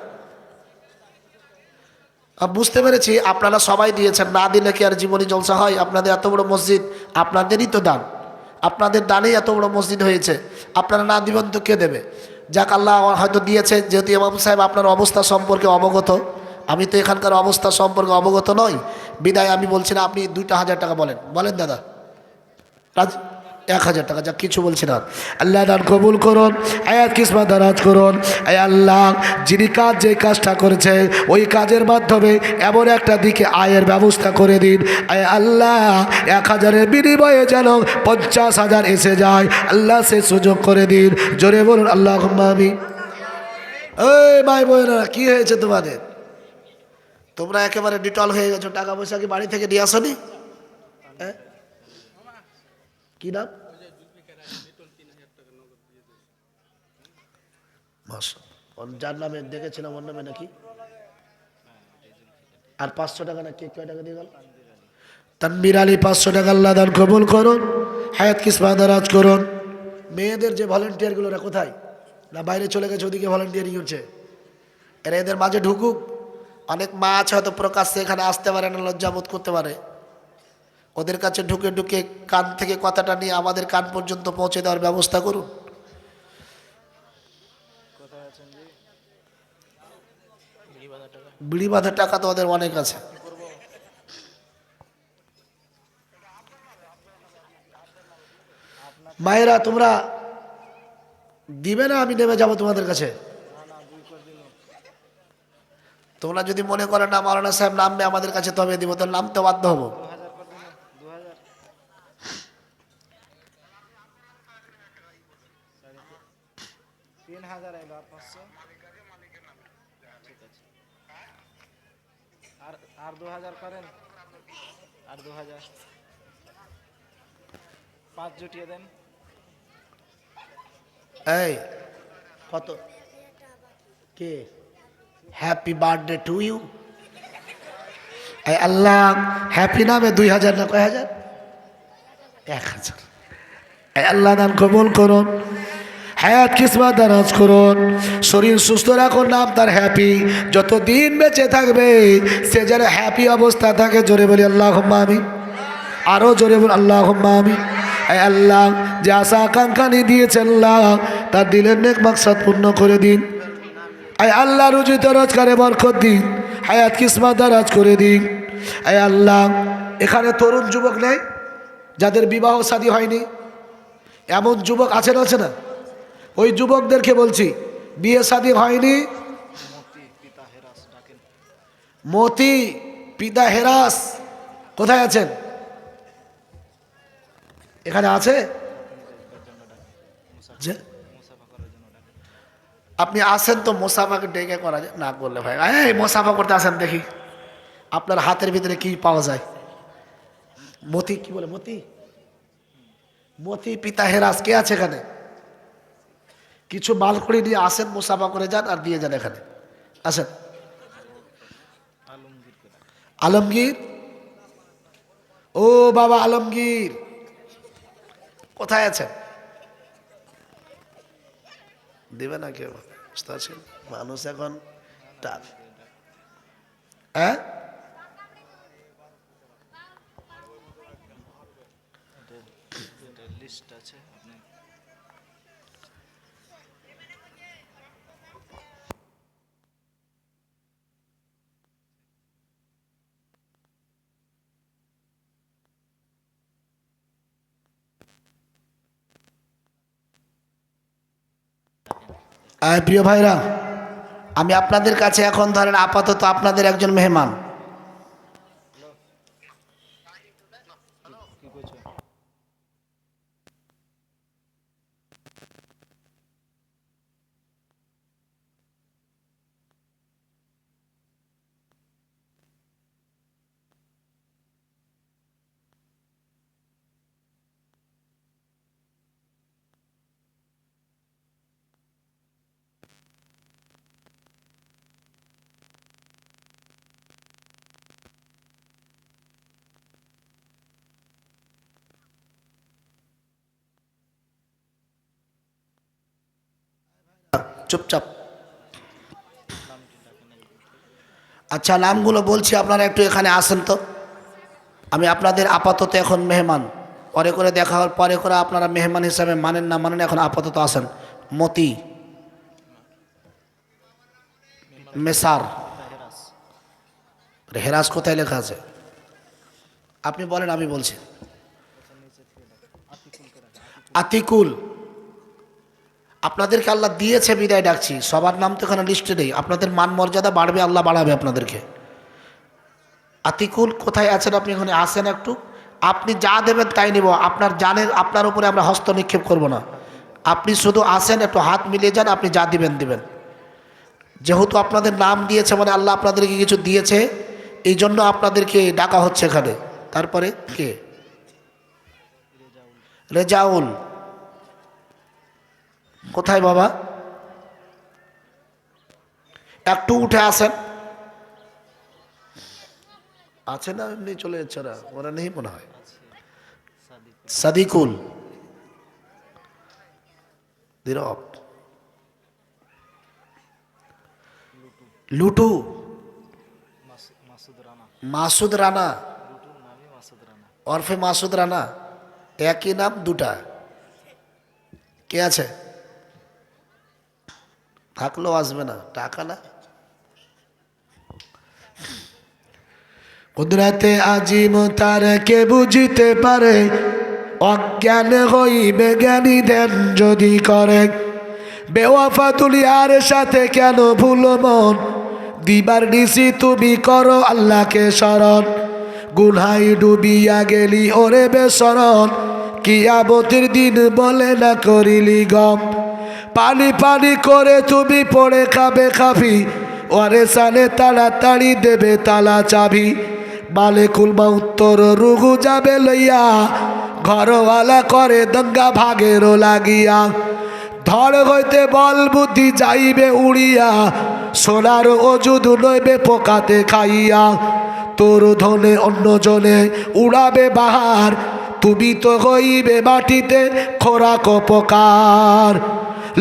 [SPEAKER 1] বুঝতে পেরেছি আপনারা সবাই দিয়েছেন, না দিলে কি আর জীবনী জলসা হয়? আপনাদের এত বড় মসজিদ, আপনাদেরই তো দান, আপনাদের দানেই এত বড় মসজিদ হয়েছে। আপনারা না দিবেন তো কে দেবে? যাক, আল্লাহ হয়তো দিয়েছে। যেহেতু ইমাম সাহেব আপনার অবস্থা সম্পর্কে অবগত, আমি তো এখানকার অবস্থা সম্পর্কে অবগত নই, বিদায় আমি বলছি না। আপনি 2,000 টাকা বলেন, বলেন দাদা। রাজ 1000 টাকা, যা কিছু বলছি না। আল্লাহ দান কবুল করুন, আয়াত কিসমত দারাজ করুন। আয় আল্লাহ, যিনি কাজ যে কাজটা করেছে ওই কাজের মাধ্যমে এমন একটা দিকে আয়ের ব্যবস্থা করে দিন। আয় আল্লাহ, 1000-এর বিনিময়ে যেন 50,000 এসে যায়, আল্লাহ সে সুযোগ করে দিন। জোরে বলুন আল্লাহুম্মা আমিন। এই ভাই বোনেরা, কি হয়েছে তোমাদের? তোমরা একেবারে ডিটল হয়ে গেছো। টাকা পয়সা কি বাড়ি থেকে নিয়ে আসনি? হ্যাঁ, কি নাম? যার নামে দেখেছিলাম ওর নামে নাকি? আর 500 টাকা না, কে কয় টাকা দিয়ে গেল? তানবীর আলী 500 টাকা। আল্লাহ দান কবুল করুন, হায়াত কিসমত দারাজ করুন। মেয়েদের যে ভলেন্টিয়ারগুলো, এরা কোথায়? না বাইরে চলে গেছে, ওদিকে ভলেন্টিয়ারিং হচ্ছে। এরা এদের মাঝে ঢুকুক। অনেক মা আছে হয়তো প্রকাশ্যে এখানে আসতে পারে না, লজ্জাবোধ করতে পারে। ওদের কাছে ঢুকে ঢুকে কান থেকে কথাটা নিয়ে আমাদের কান পর্যন্ত পৌঁছে দেওয়ার ব্যবস্থা করুন। বিড়ি বাঁধার টাকা তো ওদের অনেক আছে। মায়েরা তোমরা দিবে না? আমি নেমে যাবো তোমাদের কাছে। তোমরা যদি মনে করো না মাওলানা সাহেব নামবে আমাদের কাছে তবে দিব, তো নামতে বাধ্য হবো।
[SPEAKER 2] আর 2000 করেন, আর 2000 5 জুটিয়ে দেন।
[SPEAKER 1] এই কত? কে? Happy birthday to you. আল্লাহ হ্যাপি নামে 2000 না কয় হাজার? 1000। আল্লাহ দান কবুল করুন, হায়াত কিসমত দারাজ করুন, শরীর সুস্থ রাখুন, নাম তার হ্যাপি। যত দিন বেঁচে থাকবে সে যেন হ্যাপি অবস্থা থাকে। জোরে বলি আল্লাহুম্মা আমিন। আরও জোরে বলি আল্লাহুম্মা আমিন। আল্লাহ যে আশা আকাঙ্ক্ষা নিয়ে দিয়েছেন, আল্লাহ তার দিলের নেক মাকসাদ পূর্ণ করে দিন। আল্লাহ রুজিতে রোজগারে বরকত দিন, হায়াত কিসমত দারাজ করে দিন। আল্লাহ এখানে তরুণ যুবক নেই যাদের বিবাহ শাদী হয়নি? এমন যুবক আছেন, আছে না? ওই যুবকদেরকে বলছি, বিয়ে শাদী হয়নি, মতি পিতা হেরাস কোথায় আছেন? এখানে আছে? আপনি আসেন তো, মোসাফাকে ডেকে করা যায় না করলে ভাই। এই মোসাফা করতে আসেন দেখি আপনার হাতের ভিতরে কি পাওয়া যায়। মতি কি বলে? মতি, মতি পিতা হেরাস কে আছে এখানে? কিছু মালকুড়ি নিয়ে আসেন, মোসাফা করে যান আর দিয়ে যান। এখানে আসেন। আলমগীর, ও বাবা আলমগীর কোথায় আছেন? দেবে না কেউ? বুঝতে পারছেন মানুষ এখন টাফ। হ্যাঁ,
[SPEAKER 2] লিস্ট আছে, আপনি
[SPEAKER 1] প্রিয় ভাইরা, আমি আপনাদের কাছে এখন ধরেন আপাতত আপনাদের একজন মেহমান।
[SPEAKER 2] কি করছো?
[SPEAKER 1] চুপচাপ। আচ্ছা, নামগুলো বলছি, আপনারা একটু এখানে আসেন তো। আমি আপনাদের আপাতত এখন মেহমান, পরে করে দেখা হওয়ার পরে করে আপনারা মেহমান হিসাবে মানেন না মানেন, এখন আপাতত আসেন। মতি, মেসার,
[SPEAKER 2] হেরাস।
[SPEAKER 1] হেরাজ কোথায় লেখা আছে? আপনি বলেন, আমি বলছি। আতিকুল, আপনাদেরকে আল্লাহ দিয়েছে বিদায় ডাকছি, সবার নাম তো এখানে লিস্টে নেই। আপনাদের মান মর্যাদা বাড়বে, আল্লাহ বাড়াবে আপনাদেরকে। আতিকুল কোথায় আছেন? আপনি এখানে আসেন একটু। আপনি যা দেবেন তাই নিব, আপনার জানের আপনার উপরে আমরা হস্ত নিক্ষেপ করব না। আপনি শুধু আসেন, একটু হাত মিলিয়ে যান, আপনি যা দিবেন দিবেন। যেহেতু আপনাদের নাম দিয়েছে মানে আল্লাহ আপনাদেরকে কিছু দিয়েছে, এই জন্য আপনাদেরকে ডাকা হচ্ছে এখানে। তারপরে কে? রেজাউল, কোথায় বাবা? একটু উঠে আসেন। আছে না এমনি চলে যাচ্ছে, ওরা নেই মনে হয়। সাদিকুল, দিরব, লুটু,
[SPEAKER 2] মাসুদ রানা।
[SPEAKER 1] মাসুদ রানা,
[SPEAKER 2] লুটুর নামই মাসুদ রানা।
[SPEAKER 1] ওরফে মাসুদ রানা। একই নাম দুটা। কে আছে? থাকলেও আসবে না, টাকা না। কুদরতে আজিম তার কে বুঝিতে পারে, অজ্ঞান হইবে জ্ঞানী দেন যদি করে। বেওয়াফা দুনিয়ার সাথে কেন ভুলো মন, দিবার নিশি তুমি করো আল্লাহকে স্মরণ। গুনহাই ডুবিয়া গেলি ওরে বেসরণ, কিয়ামতের দিন বলে না করিলি গম। পানি পানি করে তুমি পড়ে খাবে খাবি, ওরে সালে তাড়াতাড়ি দেবে তালা চাবি। মালেকুল মাউত্তর রুহু যাবে লইয়া, ঘরওয়ালা করে দঙ্গা ভাগেরও লাগিয়া। ধর হইতে বল বুদ্ধি যাইবে উড়িয়া, সোনার অজুদ নইবে পোকাতে খাইয়া। তোর ধনে অন্য জনে উড়াবে বাহার, তুমি তো হইবে মাটিতে খোরাক পোকার।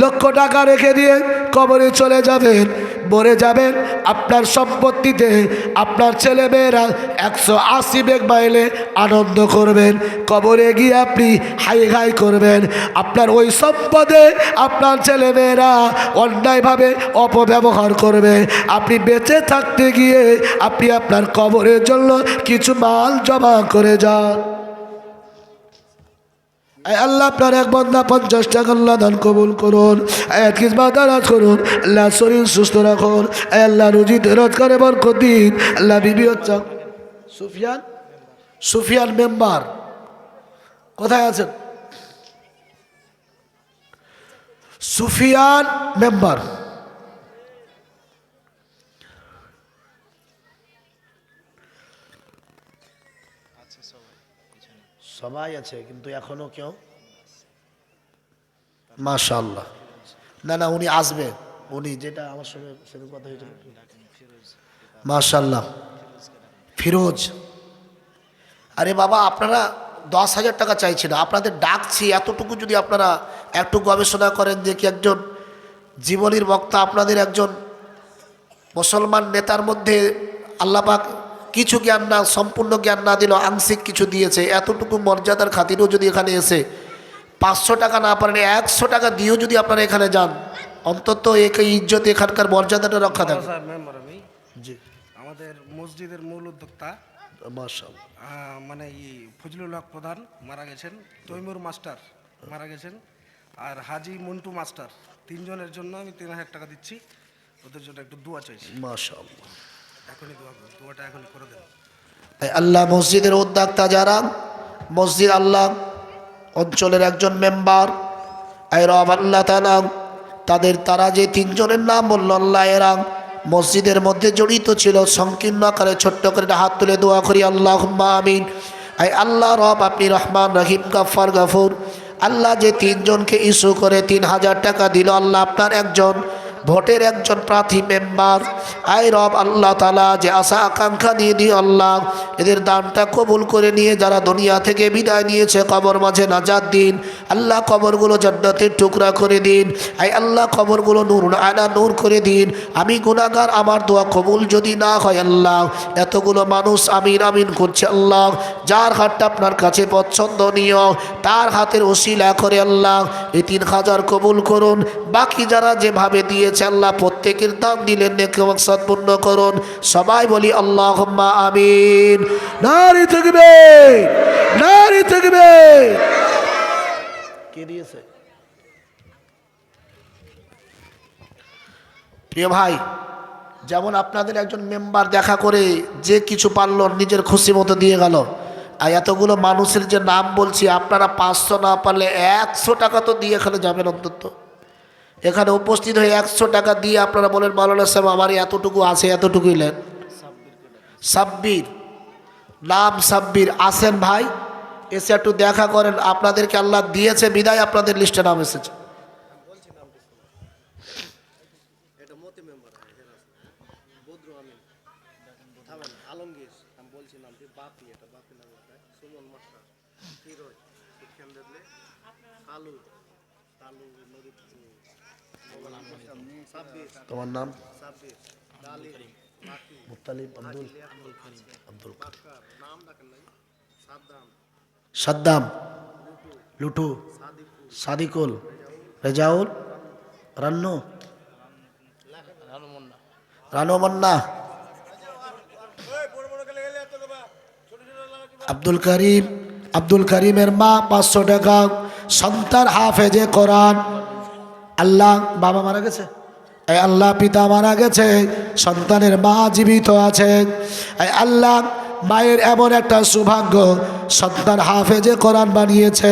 [SPEAKER 1] লক্ষ টাকা রেখে দিয়ে কবরে চলে যাবেন, মরে যাবেন। আপনার সম্পত্তিতে আপনার ছেলেমেয়েরা 180 বেগ মাইলে আনন্দ করবেন, কবরে গিয়ে আপনি হাই হাই করবেন। আপনার ওই সম্পদে আপনার ছেলেমেয়েরা অন্যায়ভাবে অপব্যবহার করবে। আপনি বেঁচে থাকতে গিয়ে আপনি আপনার কবরের জন্য কিছু মাল জমা করে যান। আল্লাহ আপনার এক বন্দা 50 টাকা আল্লাহ দান কবুল করুন, কিসমত দারাজ করুন, আল্লাহ শরীর সুস্থ রাখুন, আল্লাহ রুজিতে রোজগারে বরকত দিন। আল্লাহ বিবি হচ্ছে সুফিয়ান, সুফিয়ান মেম্বার কোথায় আছেন? সুফিয়ান মেম্বার,
[SPEAKER 2] আছে সবাই পিছনে।
[SPEAKER 1] সবাই আছে কিন্তু এখনো কেউ। মাশাআল্লাহ। না না, উনি আসবে, উনি যেটা আমার সঙ্গে সেদিন কথা হয়েছিল। মাশাআল্লাহ। ফিরোজ, আরে বাবা আপনারা 10,000 টাকা চাইছি না, আপনাদের ডাকছি এতটুকু যদি আপনারা একটু গবেষণা করেন যে কি একজন জীবনীর বক্তা, আপনাদের একজন মুসলমান নেতার মধ্যে আল্লাহ পাক কিছু জ্ঞান না, সম্পূর্ণ জ্ঞান না দিল, আংশিক কিছু দিয়েছে, এতটুকু মর্যাদার খাতিরেও যদি এখানে এসে 500 টাকা না পারেন 100 টাকা দিয়েও যদি আপনারা এখানে যান, অন্তত এই ইজ্জত এখানকার মর্যাদাটা রক্ষা থাকবে।
[SPEAKER 3] মেম্বার আমি
[SPEAKER 1] জি
[SPEAKER 3] আমাদের মসজিদের মূল উদ্যোক্তা
[SPEAKER 1] মাশাআল্লাহ।
[SPEAKER 3] মানে ফজলুল হক প্রধান মারা গেছেন, তৈমুর মাস্টার মারা গেছেন, আর হাজি মন্টু মাস্টার তিনজনের জন্য আমি 3000 টাকা দিচ্ছি, ওদের জন্য একটু দোয়া চাইছি।
[SPEAKER 1] মাশাআল্লাহ।
[SPEAKER 3] এখনই দোয়া করুন, দোয়াটা এখনই করে দেন।
[SPEAKER 1] তাই আল্লাহ মসজিদের উদ্যোক্তা যারা, মসজিদ আল্লাহ অঞ্চলের একজন মেম্বার, আই রব আল্লাহ তাআলা তারা যে তিনজনের নাম বলল, আল্লাহ এরা মসজিদের মধ্যে জড়িত ছিল, সংকীর্ণ আকারে ছোট্ট করে হাত তুলে দোয়া করি আল্লাহুম্মা আমিন। আই আল্লাহ রব, আপনি রহমান রহিম গাফফার গাফুর। আল্লাহ যে তিনজনকে ইস্যু করে 3000 টাকা দিল, আল্লাহ আপনার একজন ভোটের একজন প্রার্থী মেম্বার, আই রব আল্লাহ তাআলা যে আশা আকাঙ্ক্ষা নিয়ে দিয়ে আল্লাহ এদের দানটা কবুল করে নিয়ে যারা দুনিয়া থেকে বিদায় নিয়েছে, কবর মাঝে নাজাত দিন আল্লাহ, কবরগুলো জান্নাতের টুকরা করে দিন। আই আল্লাহ কবরগুলো নূর আলা নূর করে দিন। আমি গুনাহগার, আমার দোয়া কবুল যদি না হয় আল্লাহ, এতগুলো মানুষ আমিন আমিন করছে আল্লাহ, যার হাতটা আপনার কাছে পছন্দনীয় তার হাতের ওসিলা করে আল্লাহ এই 3000 কবুল করুন। বাকি যারা যেভাবে দিয়েছে আল্লাহ প্রত্যেকের দান দিলেন নেকি মাকসাদ পূর্ণ করুন। সবাই বলি আল্লাহুম্মা আমিন। নারী তাকবীর, নারী তাকবীর। কে দিয়েছে? প্রিয় ভাই, যেমন আপনাদের একজন মেম্বার দেখা করে যে কিছু পারল নিজের খুশি মতো দিয়ে গেল, আর এতগুলো মানুষের যে নাম বলছি, আপনারা 500 না পারলে 100 টাকা তো দিয়ে এখানে যাবেন অন্তত। এখানে উপস্থিত হয়ে 100 টাকা দিয়ে আপনারা বলেন মাওলানা সাহেব আমার এতটুকু আছে, এতটুকুই নেন। সাব্বির, নাম সাব্বির, আসেন ভাই, এসে একটু দেখা করেন। আপনাদেরকে আল্লাহ দিয়েছে বিদায় আপনাদের লিস্টে নাম এসেছে। তোমার নাম? মুত্তালিব, আব্দুল, আব্দুল সাদ্দাম, লুটু, সাদিকুল, রেজাউল, রান্নু, রানু মান্না, আব্দুল করিম, আব্দুল করিমের মা 500 টাকা। সন্তান হাফেজে কোরআন, আল্লাহ বাবা মারা গেছে, এই আল্লাহ পিতা মারা গেছে, সন্তানের মা জীবিত আছে, এই আল্লাহ মায়ের এমন একটা সৌভাগ্য সন্তান হাফেজে কোরআন বানিয়েছে।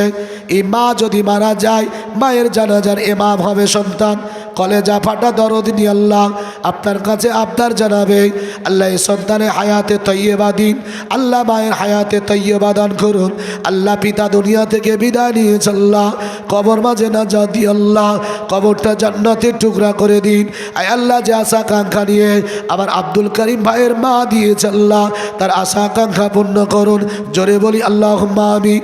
[SPEAKER 1] এই মা যদি মারা যায়, মায়ের জানাজার ইমাম হবে সন্তান। কলেজা ফাটা দরদ নিয়ে আল্লাহ আপনার কাছে আবদার জানাবে, আল্লাহ এই সন্তানের হায়াতে তৈয়বা দিন, আল্লাহ মায়ের হায়াতে তৈয়বা দান করুন। আল্লাহ পিতা দুনিয়া থেকে বিদায় নিয়েছে, আল্লাহ কবর মাঝে না যা দিয়ে আল্লাহ কবরটা জান্নাতের টুকরা করে দিন। আয় আল্লাহ যে আশা আকাঙ্ক্ষা নিয়ে আমার আব্দুল করিম ভাইয়ের মা দিয়েছে, আল্লাহ তার আশা আকাঙ্ক্ষা পূর্ণ করুন। জোরে বলি আল্লাহুম্মা আমিন,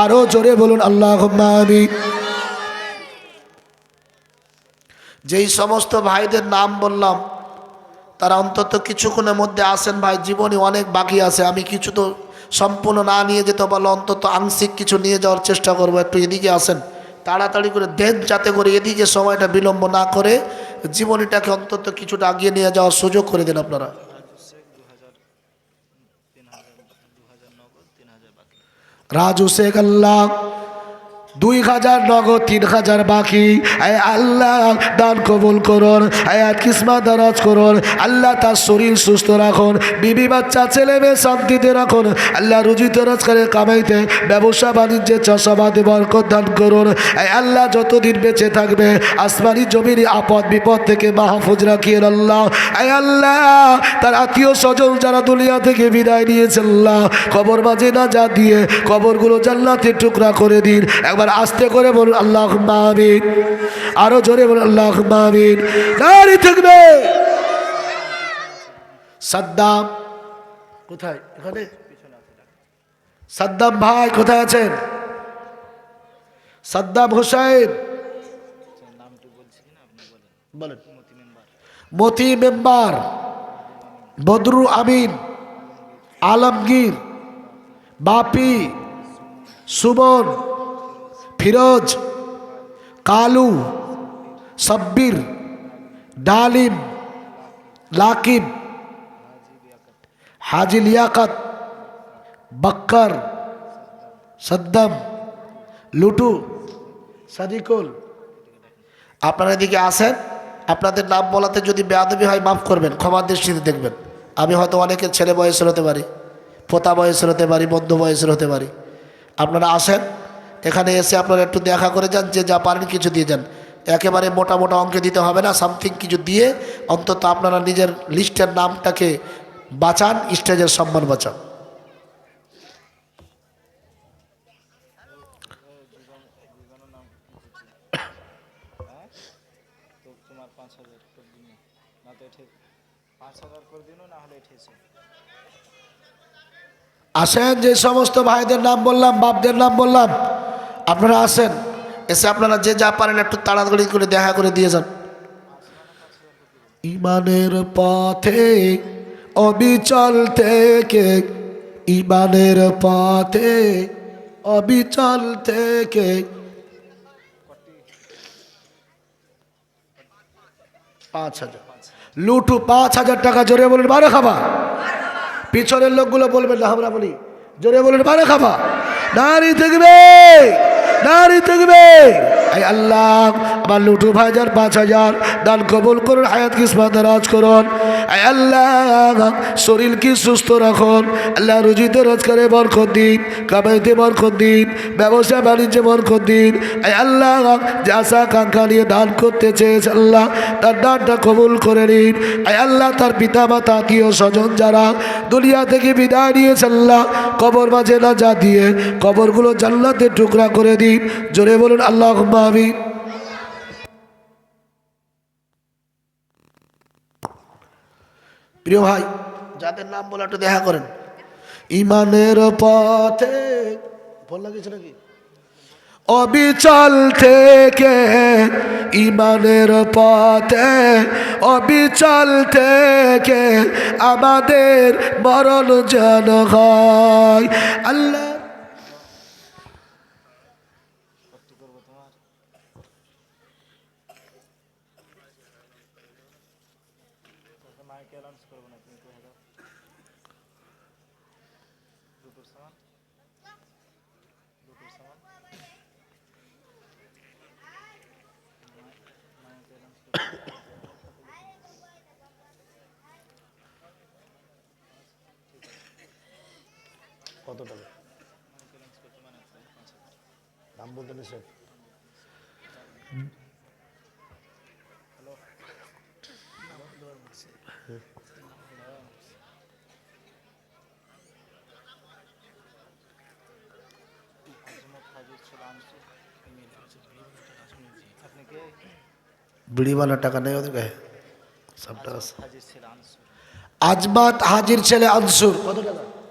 [SPEAKER 1] আরো জোরে বলুন আল্লাহুম্মা আমিন। যেই সমস্ত ভাইদের নাম বললাম তারা অন্তত কিছুক্ষণের মধ্যে আসেন ভাই, জীবনে অনেক বাকি আছে। আমি কিছু তো সম্পূর্ণ না নিয়ে যেতে পারলে অন্তত আংশিক কিছু নিয়ে যাওয়ার চেষ্টা করবো। একটু এদিকে আসেন তাড়াতাড়ি করে দেন, যাতে করে এদিকে সময়টা বিলম্ব না করে জীবনীটাকে অন্তত কিছুটা আগিয়ে নিয়ে যাওয়ার সুযোগ করে দেন আপনারা। রাজু শেখ আল্লাহ 2000 নগদ, 3000 বাকি। আয় আল্লাহ দান কবুল করুন, আয়াত কিসমত দারাজ করুন। আল্লাহ তার শরীর সুস্থ রাখুন, বিবি বাচ্চা ছেলে মেয়ে শান্তিতে রাখুন। আল্লাহ রুজিতে রোজগারে কামাইতে ব্যবসা বাণিজ্যে চাষাবাদে বরকত দান করুন। আয় আল্লাহ যতদিন বেঁচে থাকবে আসমানি জমিনে আপদ বিপদ থেকে মাহফুজ রাখিয়েন আল্লাহ। আয় আল্লাহ তার আত্মীয় স্বজন যারা দুনিয়া থেকে বিদায় নিয়েছে, আল্লাহ কবর মাঝে না যা দিয়ে কবরগুলো জান্নাতের টুকরা করে দিন। একবার আস্তে করে বলুন আল্লাহুম্মা আমিন, আরো জোরে বলুন আল্লাহুম্মা আমিন। নারী থাকবে। সাদ্দাম কোথায়? এখানে সাদ্দাম ভাই কোথায় আছেন? সাদ্দাম হোসেন বলেন। মতি মেম্বার, বদরু আমিন, আলমগীর, বাপি, সুমন, ফিরোজ, কালু, সাব্বির, ডালিম, লাকিব, হাজি লিয়াকত, বক্কর, সাদ্দাম, লুটু, সাদিকুল, আপনারা এদিকে আসেন, আপনাদের নাম বলাতে যদি বেয়াদবি হয় মাফ করবেন, ক্ষমার দৃষ্টিতে দেখবেন। আমি হয়তো অনেকের ছেলে বয়সের হতে পারি, পোতা বয়সের হতে পারি, বন্ধু বয়সের হতে পারি। আপনারা আসেন, এখানে এসে আপনারা একটু দেখা করে যান, যে যা পারেন কিছু দিয়ে যান। একেবারে মোটা মোটা অঙ্কে দিতে হবে না, সামথিং কিছু দিয়ে অন্তত আপনারা নিজের লিস্টের নামটাকে বাঁচান, স্টেজের সম্মান বাঁচান।
[SPEAKER 2] তো তোমার 5,000 করে দিন, না তো এঠে 5,000 করে দিন, না হলে এঠেছে।
[SPEAKER 1] আসেন, যে সমস্ত ভাইদের নাম বললাম, বাপদের নাম বললাম, আপনারা আসেন, এসে আপনারা যে যা পারেন একটু তাড়াতাড়ি করে দেখা করে দিয়ে যান। ইমানের পথে অবিচল থেকে, ইমানের পথে অবিচল থেকে। 5,000 লুটু, 5,000 টাকা। জোরে বলুন বারো খাবা। পিছনের লোকগুলো বলবেন না, আমরা বলি জোরে বলুন বারো খাবা। নারী থাকবে, নারী থাকবে। এই আল্লাহ আমার লুটু ভাইজান 5,000 দান কবুল করুন, হায়াত কিসমত রাজ করুন। এই আল্লাহ শরীর কি সুস্থ রাখুন, আল্লাহ রুজিতে রোজগারে বরকত দিন, কামাইতে বরকত দিন, ব্যবসা বাণিজ্যে বরকত দিন। এই আল্লাহ যে আশা আকাঙ্ক্ষা নিয়ে দান করতে চেয়েছে আল্লাহ তার দানটা কবুল করে নিন। এই আল্লাহ তার পিতা মাতা আত্মীয় স্বজন যারা দুনিয়া থেকে বিদায় নিয়েছে আল্লাহ কবর মাঝে না যা দিয়ে কবরগুলো জান্নাতের টুকরা করে দিন। জোরে বলুন আল্লাহুম্মা আমিন। প্রিয় ভাই, যাদের নাম বলে একটু দেখা করেন। ইমানের পথে বল গেছে নাকি? অবিচল থেকে, ইমানের পথে অবিচল থেকে আমাদের মরণ যেন হয়। আল্লাহ
[SPEAKER 2] কষ্ট করবো তোমার। তোকে মাইকে অ্যানাউন্স করবো না, তুমি কোথায় যাও? দুটোর সামান, দুটোর সামান মাইকে অ্যানাউন্স করবো।
[SPEAKER 1] কত টাকা
[SPEAKER 2] মাইকে অ্যানাউন্স করতে মানে 5,000।
[SPEAKER 1] দাম বলতে নিষেধ।
[SPEAKER 2] আজমত হাজির ছিল আনসুর। আপনি কে?
[SPEAKER 1] বিড়ি বানার টাকা নেই ওদের কাছে, সব টাকা।
[SPEAKER 2] হাজির ছিল আনসুর।
[SPEAKER 1] আজমাত হাজির ছেলে আনসুর, কত টাকা?